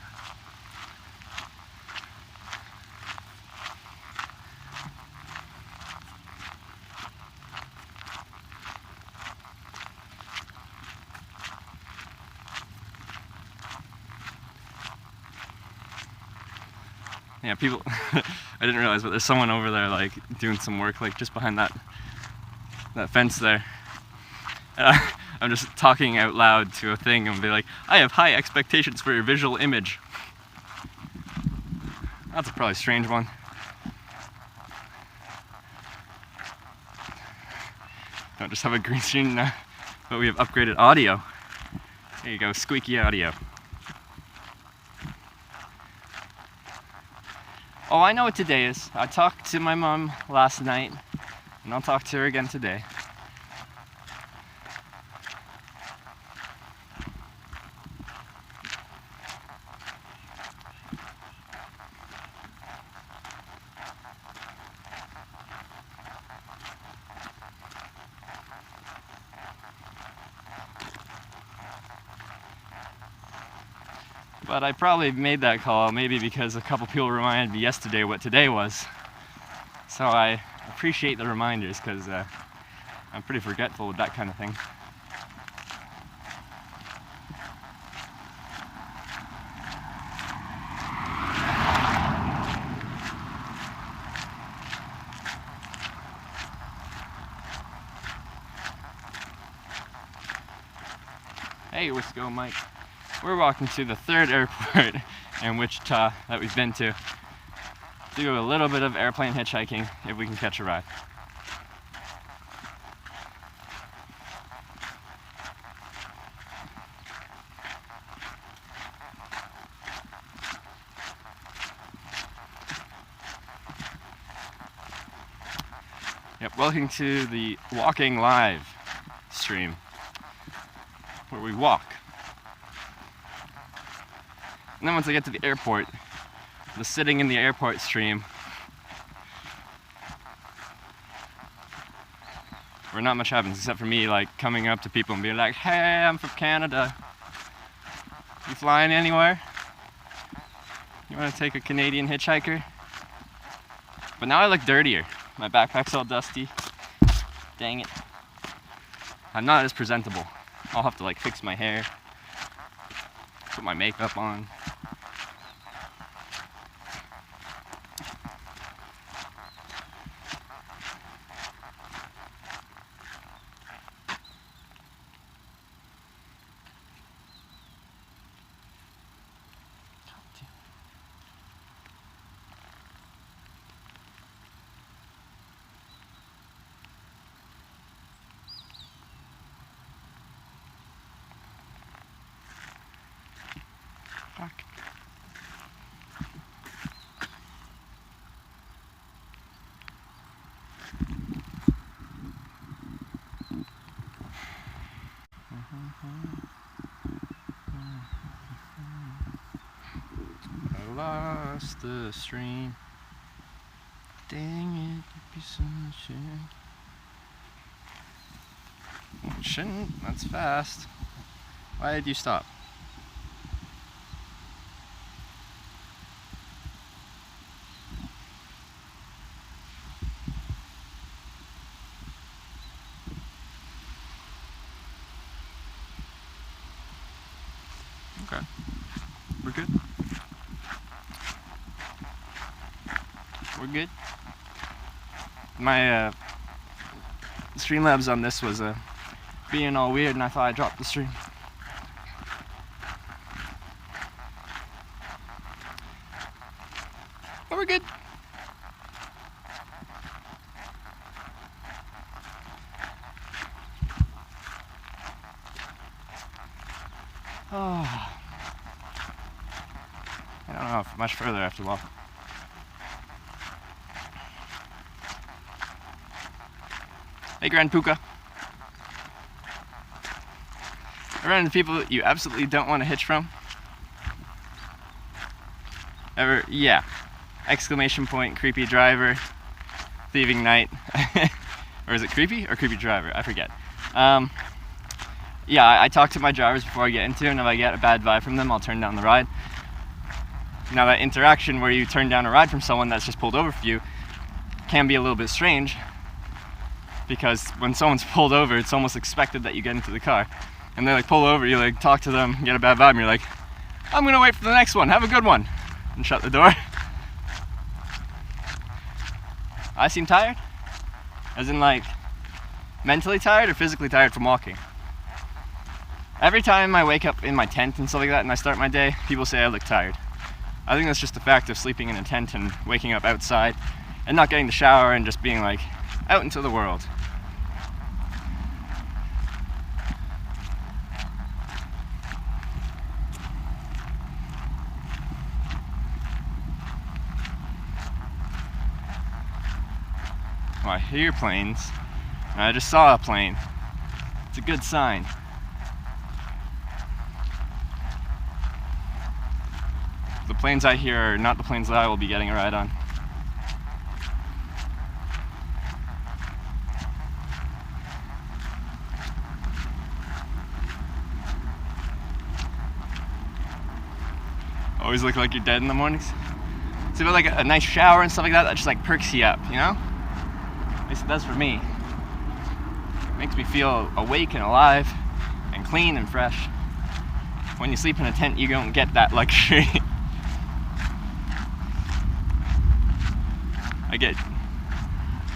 A: Yeah, people, I didn't realize, but there's someone over there like doing some work like just behind that fence there. I'm just talking out loud to a thing and be like, I have high expectations for your visual image. That's a probably strange one. Don't just have a green screen now, but we have upgraded audio. There you go, squeaky audio. Oh, I know what today is. I talked to my mom last night, and I'll talk to her again today. But I probably made that call maybe because a couple people reminded me yesterday what today was. So I appreciate the reminders because I'm pretty forgetful with that kind of thing. Hey, Wisco Mike. We're walking to the third airport in Wichita that we've been to. Do a little bit of airplane hitchhiking if we can catch a ride. Yep, welcome to the Walking Live stream, where we walk. And then once I get to the airport, the sitting in the airport stream, where not much happens except for me like coming up to people and being like, hey, I'm from Canada. You flying anywhere? You want to take a Canadian hitchhiker? But now I look dirtier. My backpack's all dusty. Dang it. I'm not as presentable. I'll have to like fix my hair, put my makeup on. lost the stream. Dang it, you piece of shit. Shouldn't, that's fast. Why did you stop? Okay, we're good. We're good. My Streamlabs on this was being all weird, and I thought I dropped the stream. But we're good. Oh. I don't know if much further I have to walk. Hey, Grand Puka. I run into people that you absolutely don't want to hitch from. Ever? Yeah. Exclamation point, creepy driver, thieving night. Or is it creepy or creepy driver? I forget. Yeah, I talk to my drivers before I get into it, and if I get a bad vibe from them, I'll turn down the ride. Now, that interaction where you turn down a ride from someone that's just pulled over for you can be a little bit strange, because when someone's pulled over, it's almost expected that you get into the car. And they like pull over, you like talk to them, get a bad vibe, and you're like, I'm gonna wait for the next one, have a good one, and shut the door. I seem tired? As in like, mentally tired or physically tired from walking? Every time I wake up in my tent and stuff like that and I start my day, people say I look tired. I think that's just the fact of sleeping in a tent and waking up outside and not getting the shower and just being like, out into the world. Oh, I hear planes. I just saw a plane. It's a good sign. The planes I hear are not the planes that I will be getting a ride on. Always look like you're dead in the mornings. It's about like a nice shower and stuff like that that just like perks you up, you know? At least it does for me. It makes me feel awake and alive and clean and fresh. When you sleep in a tent, you don't get that luxury. I get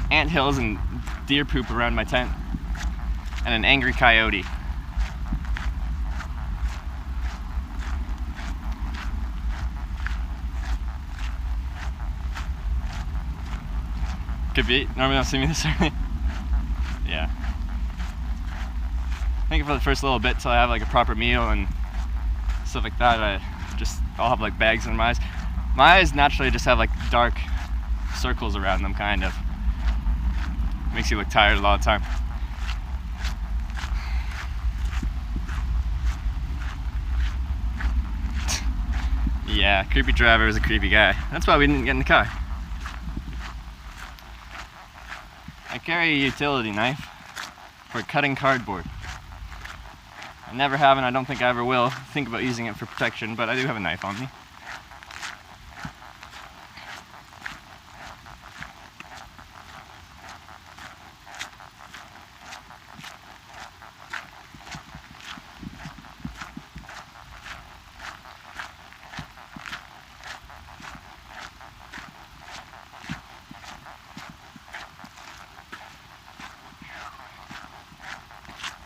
A: anthills and deer poop around my tent, and an angry coyote. Could be. Normally don't see me this early. Yeah. I think for the first little bit till I have like a proper meal and stuff like that, I'll have like bags under my eyes. My eyes naturally just have like dark circles around them, kind of. Makes you look tired a lot of the time. Yeah, creepy driver is a creepy guy. That's why we didn't get in the car. I carry a utility knife for cutting cardboard. I never have, and I don't think I ever will think about using it for protection, but I do have a knife on me.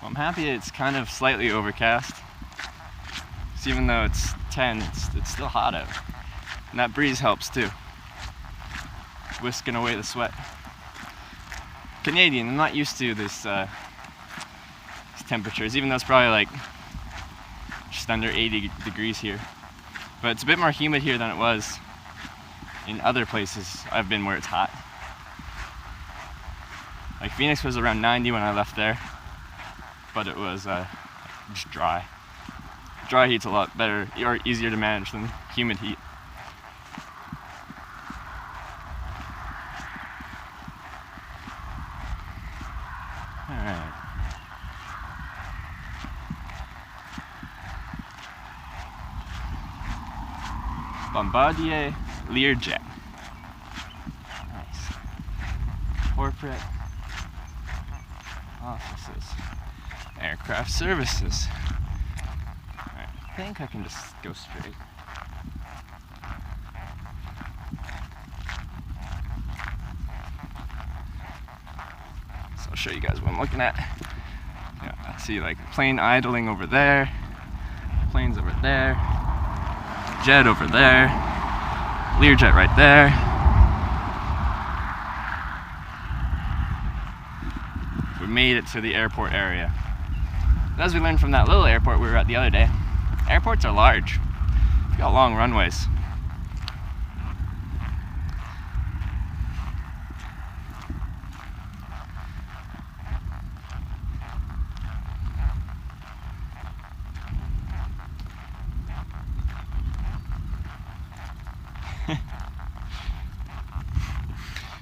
A: I'm happy it's kind of slightly overcast. So even though it's 10, it's still hot out. And that breeze helps too. Whisking away the sweat. Canadian, I'm not used to these temperatures, even though it's probably like just under 80 degrees here. But it's a bit more humid here than it was in other places I've been where it's hot. Like Phoenix was around 90 when I left there. But it was just dry. Dry heat's a lot better or easier to manage than humid heat. Bombardier Learjet. Nice. Corporate offices. Aircraft services. Alright, I think I can just go straight. So I'll show you guys what I'm looking at. Yeah, I see like plane idling over there, planes over there, jet over there, Learjet right there. We made it to the airport area. As we learned from that little airport we were at the other day, airports are large. They've got long runways.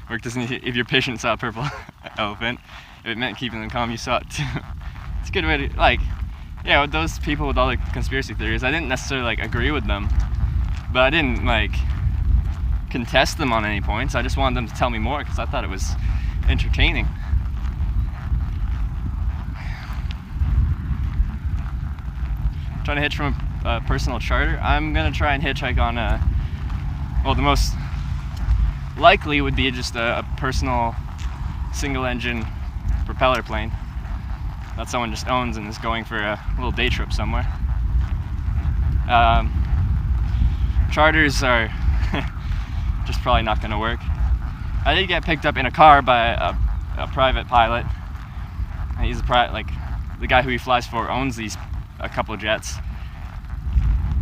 A: Work doesn't, if your patient saw a purple elephant, if it meant keeping them calm, you saw it too. It's a good way to, like, yeah, with those people with all the conspiracy theories, I didn't necessarily like agree with them, but I didn't like contest them on any points. I just wanted them to tell me more because I thought it was entertaining. Trying to hitch from a personal charter. I'm gonna try and hitchhike on a, well, the most likely would be just a personal single engine propeller plane that someone just owns and is going for a little day trip somewhere. Charters are just probably not going to work. I did get picked up in a car by a private pilot. He's like the guy who he flies for owns a couple of jets,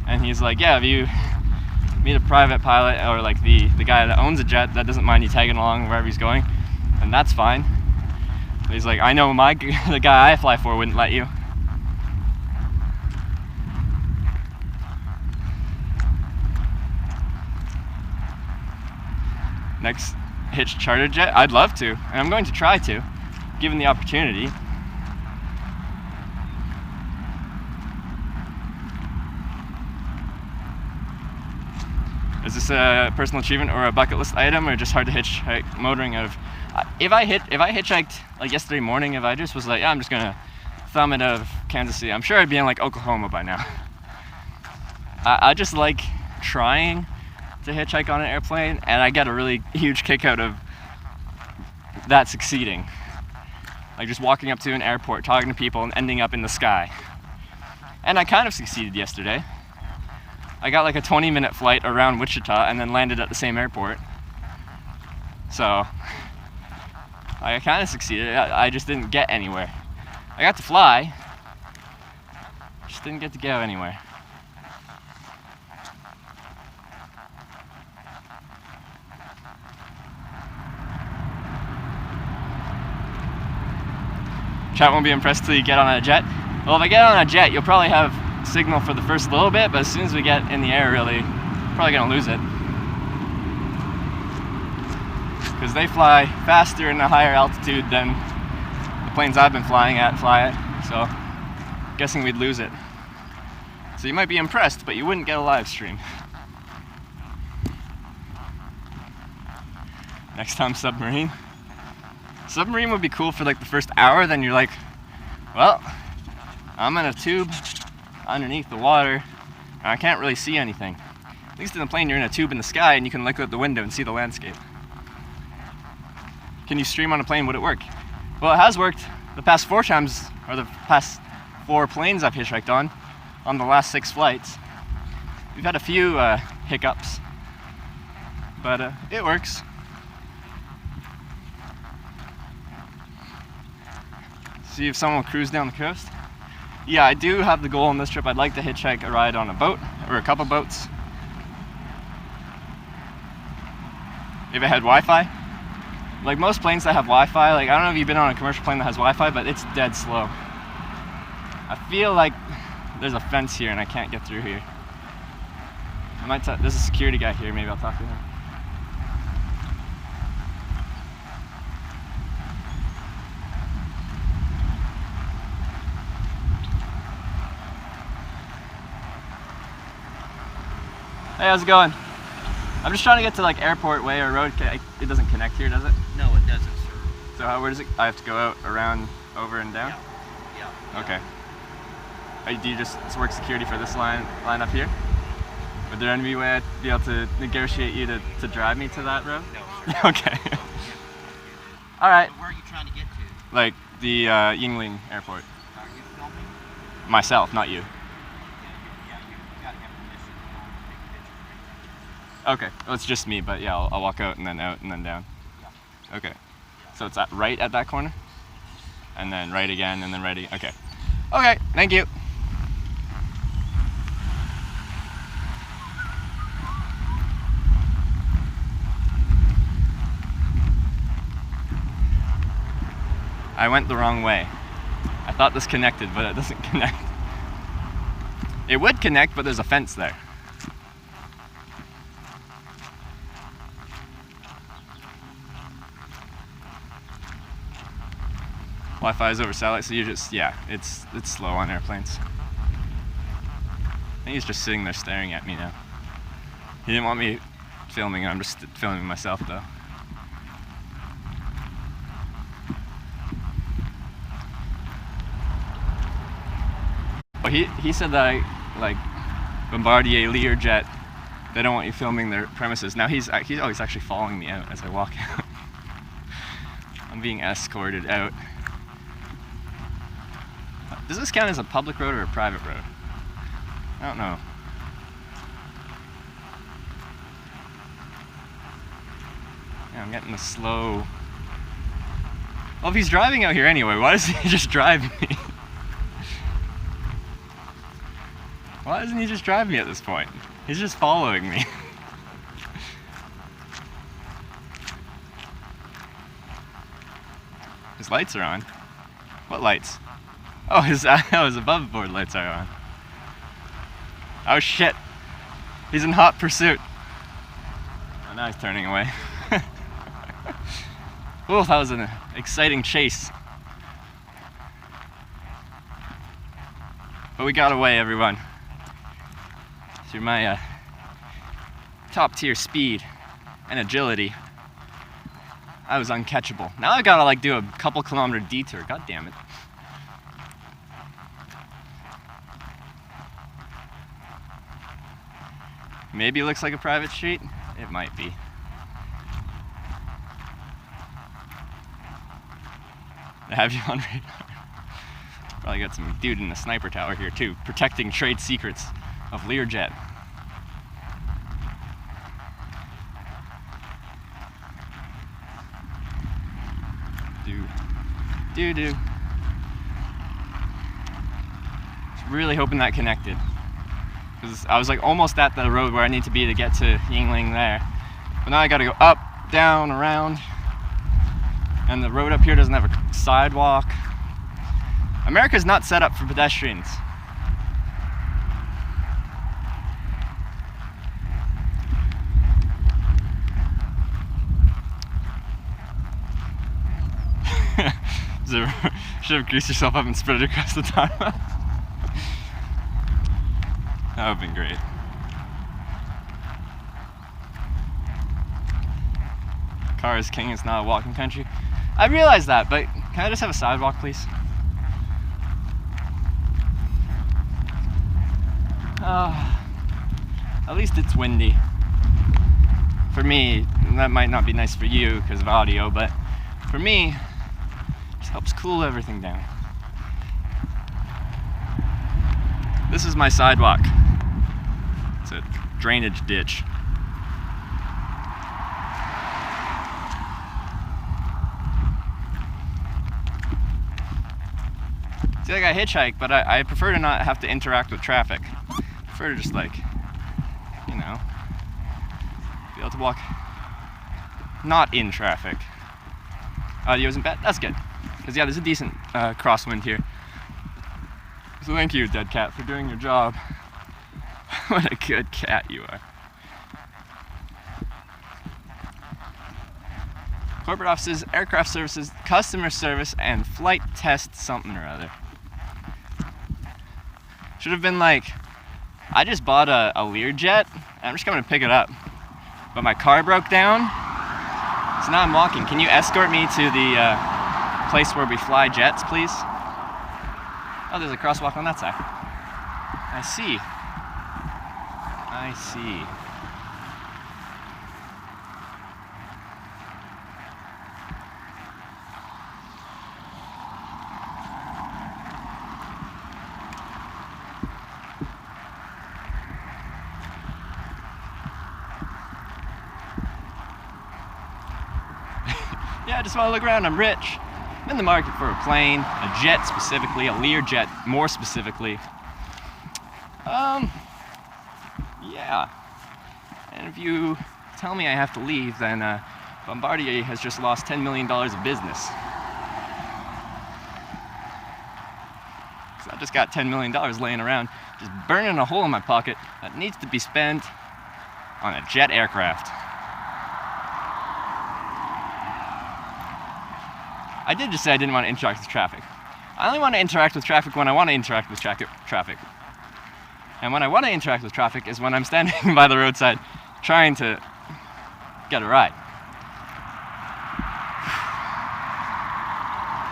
A: and he's like, yeah, if you meet a private pilot or like the guy that owns a jet that doesn't mind you tagging along wherever he's going, and that's fine. But he's like, I know the guy I fly for wouldn't let you. Next hitch charter jet, I'd love to, and I'm going to try to, given the opportunity. Is this a personal achievement or a bucket list item, or just hard to hitchhike motoring out of? If I hitchhiked like yesterday morning, if I just was like, yeah, I'm just gonna thumb it out of Kansas City, I'm sure I'd be in like Oklahoma by now. I just like trying to hitchhike on an airplane, and I get a really huge kick out of that succeeding. Like just walking up to an airport, talking to people, and ending up in the sky. And I kind of succeeded yesterday. I got like a 20-minute flight around Wichita and then landed at the same airport. So I kind of succeeded. I just didn't get anywhere. I got to fly, just didn't get to go anywhere. Chat won't be impressed till you get on a jet. Well, if I get on a jet, you'll probably have signal for the first little bit, but as soon as we get in the air, really, probably gonna lose it. Because they fly faster in a higher altitude than the planes I've been flying at fly at, so I'm guessing we'd lose it. So you might be impressed, but you wouldn't get a live stream. Next time, submarine. Submarine would be cool for like the first hour, then you're like, well, I'm in a tube underneath the water, and I can't really see anything. At least in the plane, you're in a tube in the sky, and you can look out the window and see the landscape. Can you stream on a plane? Would it work? Well, it has worked the past 4 times, or the past 4 planes I've hitchhiked on the last 6 flights. We've had a few hiccups, but it works. See if someone will cruise down the coast. Yeah, I do have the goal on this trip. I'd like to hitchhike a ride on a boat, or a couple boats. If it had Wi-Fi. Like most planes that have Wi-Fi, like I don't know if you've been on a commercial plane that has Wi-Fi, but it's dead slow. I feel like there's a fence here and I can't get through here. There's a security guy here, maybe I'll talk to him. Hey, how's it going? I'm just trying to get to like Airport Way or road. It doesn't connect here, does it?
B: No, it doesn't, sir.
A: So where does it? I have to go out, around, over, and down.
B: Yeah.
A: Okay. Do you just work security for this line up here? Would there any way I'd be able to negotiate you to drive me to that road?
B: No, sir.
A: Okay. All right.
B: So where are you trying to get to?
A: Like the Yingling Airport.
B: Are you filming?
A: Myself, not you.
B: Yeah, you gotta have permission to go and take pictures.
A: Okay. Well, it's just me, but yeah, I'll walk out and then down.
B: Yeah.
A: Okay. So it's right at that corner? And then right again, and then right again. Okay. Okay, thank you. I went the wrong way. I thought this connected, but it doesn't connect. It would connect, but there's a fence there. Wi-Fi is over satellite, so you just, yeah, it's slow on airplanes. I think he's just sitting there staring at me now. He didn't want me filming, I'm just filming myself though. Well, he said that like Bombardier Learjet, they don't want you filming their premises. Now he's always actually following me out as I walk out. I'm being escorted out. Does this count as a public road or a private road? I don't know. Yeah, I'm getting the slow. Well, if he's driving out here anyway, why doesn't he just drive me? Why doesn't he just drive me at this point? He's just following me. His lights are on. What lights? Oh, his above board lights are on. Oh shit. He's in hot pursuit. Oh, now he's turning away. Oh, that was an exciting chase. But we got away, everyone. Through my top tier speed and agility, I was uncatchable. Now I gotta like do a couple kilometer detour. God damn it. Maybe it looks like a private street. It might be. I have you on radar. Probably got some dude in the sniper tower here too, protecting trade secrets of Learjet. Do. Just really hoping that connected. Because I was like almost at the road where I need to be to get to Yingling there. But now I gotta go up, down, around. And the road up here doesn't have a sidewalk. America's not set up for pedestrians. Should have greased yourself up and spread it across the tarmac. That would have been great. Car is king, it's not a walking country. I realize that, but can I just have a sidewalk, please? At least it's windy. For me, that might not be nice for you because of audio, but for me, it just helps cool everything down. This is my sidewalk. It's a drainage ditch. See, like I hitchhike, but I prefer to not have to interact with traffic. I prefer to just like, you know, be able to walk not in traffic. Audio isn't bad, that's good. Because yeah, there's a decent crosswind here. So thank you, dead cat, for doing your job. What a good cat you are. Corporate offices, aircraft services, customer service, and flight test something or other. Should have been like, I just bought a Learjet, and I'm just coming to pick it up. but my car broke down. So now I'm walking. Can you escort me to the place where we fly jets, please? Oh, there's a crosswalk on that side. I see. I see. Yeah, I just want to look around. I'm rich. I'm in the market for a plane, a jet specifically, a Lear jet more specifically. Yeah. And if you tell me I have to leave, then Bombardier has just lost $10 million of business. So I just got $10 million laying around, just burning a hole in my pocket that needs to be spent on a jet aircraft. I did just say I didn't want to interact with traffic. I only want to interact with traffic when I want to interact with traffic. And when I want to interact with traffic is when I'm standing by the roadside trying to get a ride.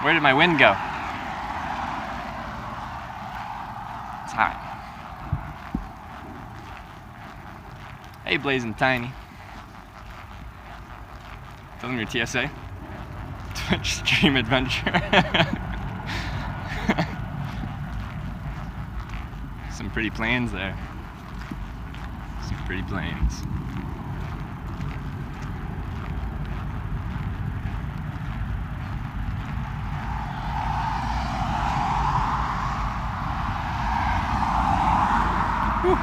A: Where did my wind go? It's hot. Hey, Blazing Tiny. Tell them your TSA. Twitch stream adventure. Some pretty planes there. Some pretty planes. Whew.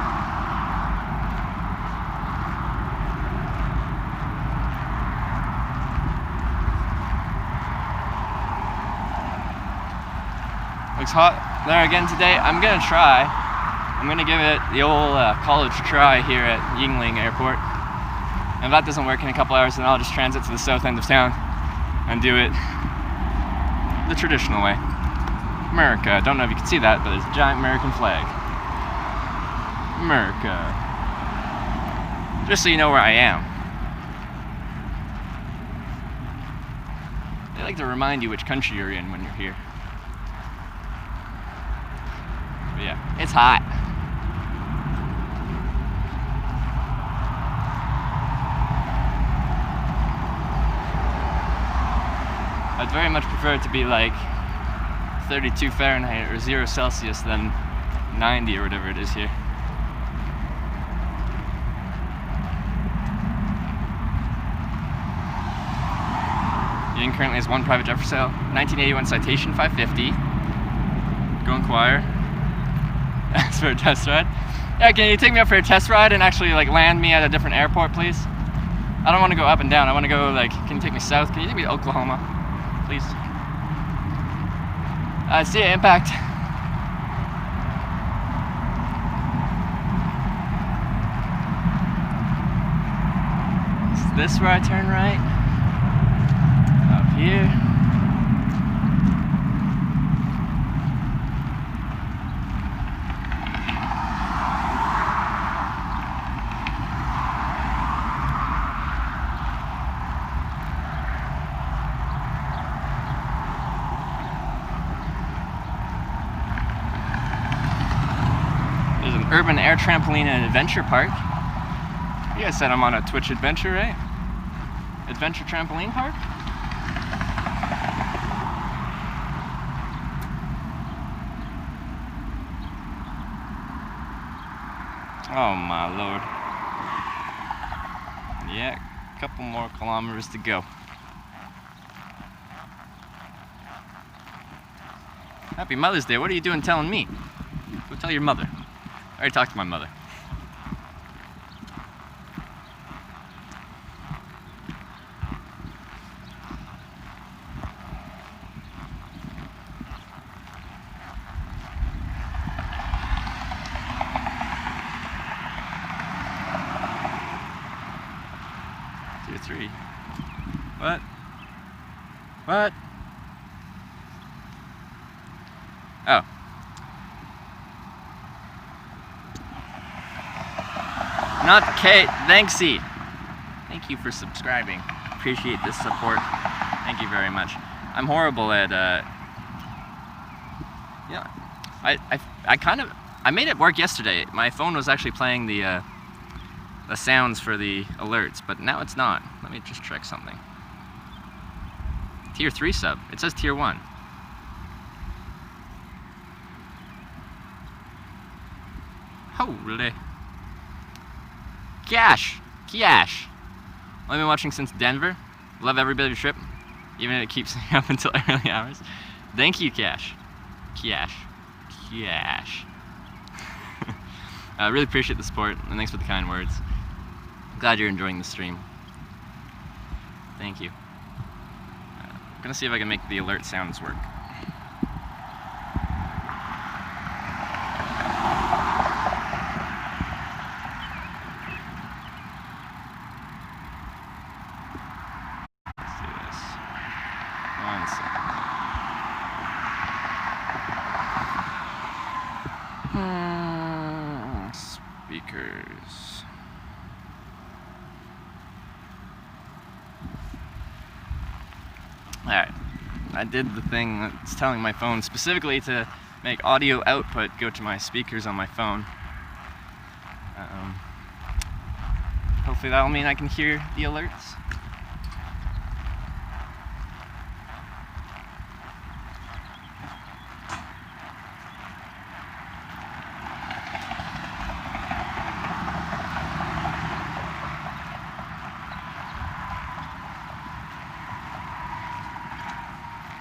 A: Looks hot there again today. I'm gonna try. I'm gonna give it the old college try here at Yingling Airport. And if that doesn't work in a couple hours, then I'll just transit to the south end of town and do it the traditional way. America. I don't know if you can see that, but there's a giant American flag. America. Just so you know where I am. They like to remind you which country you're in when you're here. But yeah, it's hot. I'd very much prefer it to be like 32 Fahrenheit or 0 Celsius than 90 or whatever it is here. Ying currently has one private jet for sale. 1981 Citation 550. Go inquire. Ask for a test ride. Yeah, can you take me up for a test ride and actually like land me at a different airport, please? I don't want to go up and down. I want to go like, can you take me south? Can you take me to Oklahoma, please? See ya, Impact. Is this where I turn right? Up here. There's an urban air trampoline and adventure park. You guys said I'm on a Twitch adventure, right? Adventure trampoline park? Oh my lord. Yeah, a couple more kilometers to go. Happy Mother's Day. What are you doing telling me? Go tell your mother. I already talked to my mother. Two, three. What? What? Oh. Not Kate, Thanksy. Thank you for subscribing. Appreciate this support. Thank you very much. I'm horrible at, yeah, I made it work yesterday. My phone was actually playing the sounds for the alerts, but now it's not. Let me just check something. Tier 3 sub. It says Tier 1. Holy. Cash! Cash! I've been watching since Denver. Love every bit of your trip, even if it keeps me up until early hours. Thank you, Cash. Cash. Cash. I really appreciate the support, and thanks for the kind words. I'm glad you're enjoying the stream. Thank you. I'm gonna see if I can make the alert sounds work. Let's do this. 1 second. Speakers. Alright, I did the thing that's telling my phone specifically to make audio output go to my speakers on my phone. Hopefully that'll mean I can hear the alerts.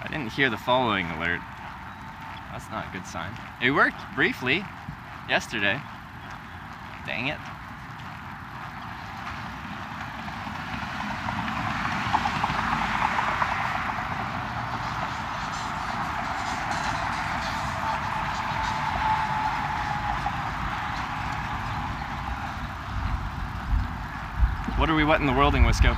A: I didn't hear the following alert. That's not a good sign. It worked briefly yesterday. Dang it. What are we wetting the world in, Wisco?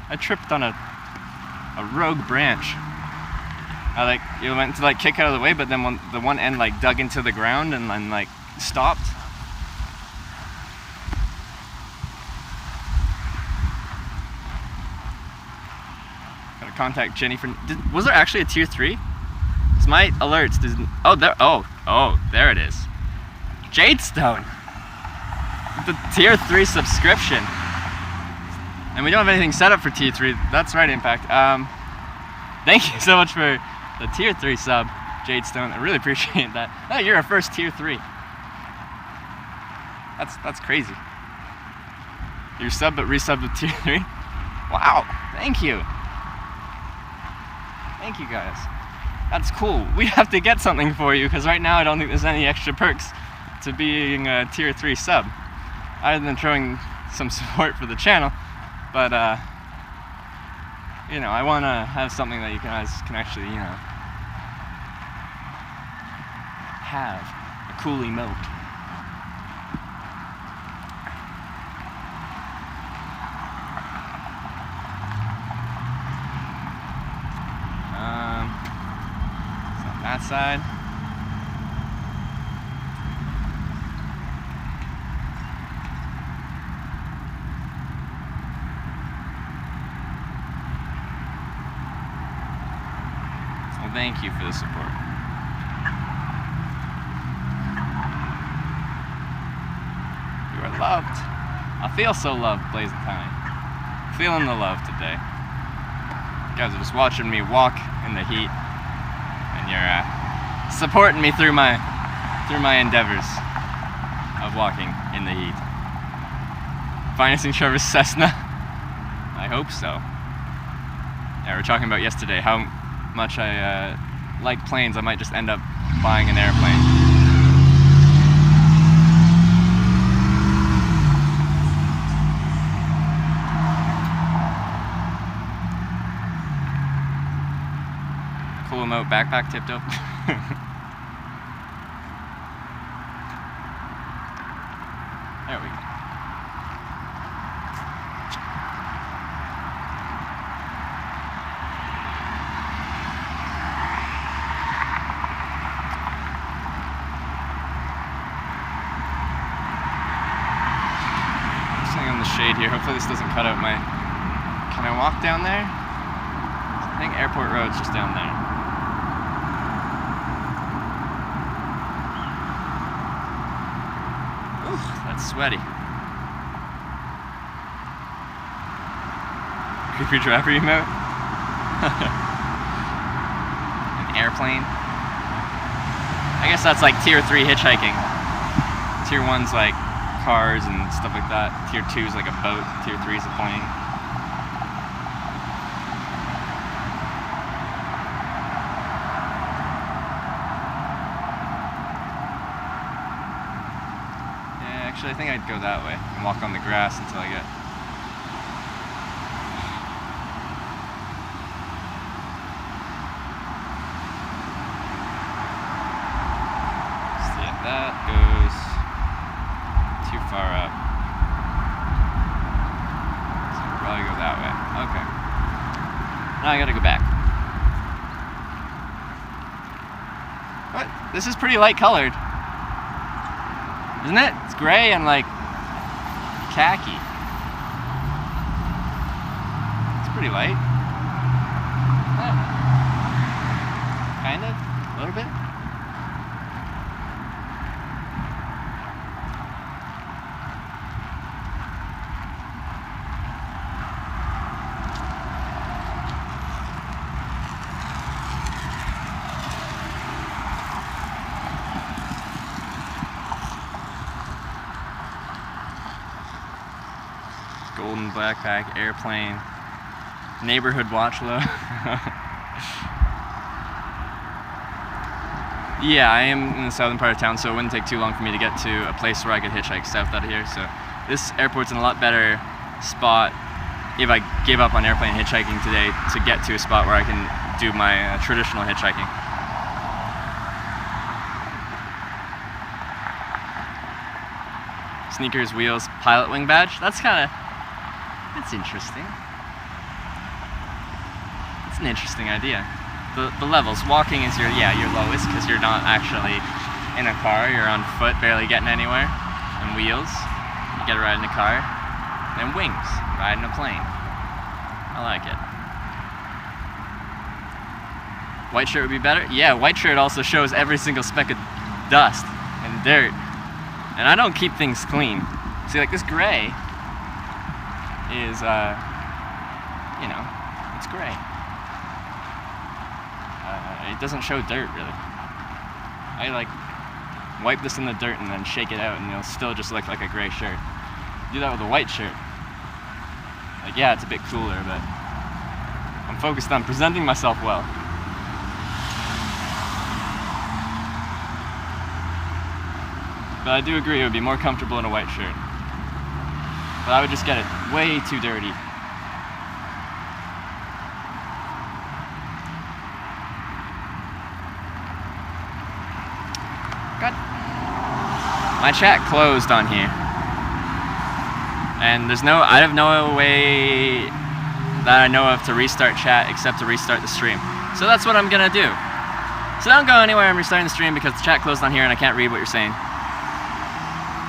A: I tripped on a rogue branch. You went to kick out of the way, but then the one end dug into the ground and then stopped. Gotta contact Jenny for. Was there actually a tier 3? Cause my alerts didn't. Oh there. Oh, there it is. Jadestone. The tier 3 subscription. And we don't have anything set up for tier 3. That's right, Impact. Thank you so much for the tier 3 sub, Jadestone. I really appreciate that. Oh, you're our first tier 3. That's crazy. You're sub but resub with tier 3. Wow. Thank you. Thank you guys. That's cool. We have to get something for you because right now I don't think there's any extra perks to being a tier 3 sub, other than showing some support for the channel. But, you know, I want to have something that you guys can actually, you know, have a cool emote. So on that side. Thank you for the support. You are loved. I feel so loved, Blazing Tiny. Feeling the love today. You guys are just watching me walk in the heat, and you're supporting me through my endeavors of walking in the heat. Financing Trevor's Cessna? I hope so. Yeah, we were talking about yesterday how much I like planes. I might just end up buying an airplane. Cool emote backpack tipped up. There we go. shade here. Hopefully this doesn't cut out my... Can I walk down there? I think Airport Road's just down there. Ooh, that's sweaty. Creepy driver emote. An airplane. I guess that's like tier 3 hitchhiking. Tier 1's like cars and stuff like that. Tier 2's like a boat. Tier 3's a plane. Yeah, actually I think I'd go that way and walk on the grass until I get... That goes too far up. So I'll probably go that way. Okay. Now I gotta go back. What? This is pretty light colored. Isn't it? It's gray and like khaki. It's pretty light. Kind of? A little bit? Golden backpack, airplane, neighborhood watch low. Yeah, I am in the southern part of town, so it wouldn't take too long for me to get to a place where I could hitchhike south out of here. So this airport's in a lot better spot if I gave up on airplane hitchhiking today to get to a spot where I can do my traditional hitchhiking. Sneakers, wheels, pilot wing badge. That's interesting. It's an interesting idea. The levels. Walking is your lowest because you're not actually in a car. You're on foot, barely getting anywhere. And wheels, you get to ride in a car. And wings, ride in a plane. I like it. White shirt would be better? Yeah, white shirt also shows every single speck of dust and dirt. And I don't keep things clean. See, like this gray is, it's gray. It doesn't show dirt, really. I, like, wipe this in the dirt and then shake it out and it'll still just look like a gray shirt. Do that with a white shirt. Like, yeah, it's a bit cooler, but I'm focused on presenting myself well. But I do agree it would be more comfortable in a white shirt. But I would just get it way too dirty. God. My chat closed on here. And I have no way that I know of to restart chat except to restart the stream. So that's what I'm gonna do. So don't go anywhere. I'm restarting the stream because the chat closed on here and I can't read what you're saying.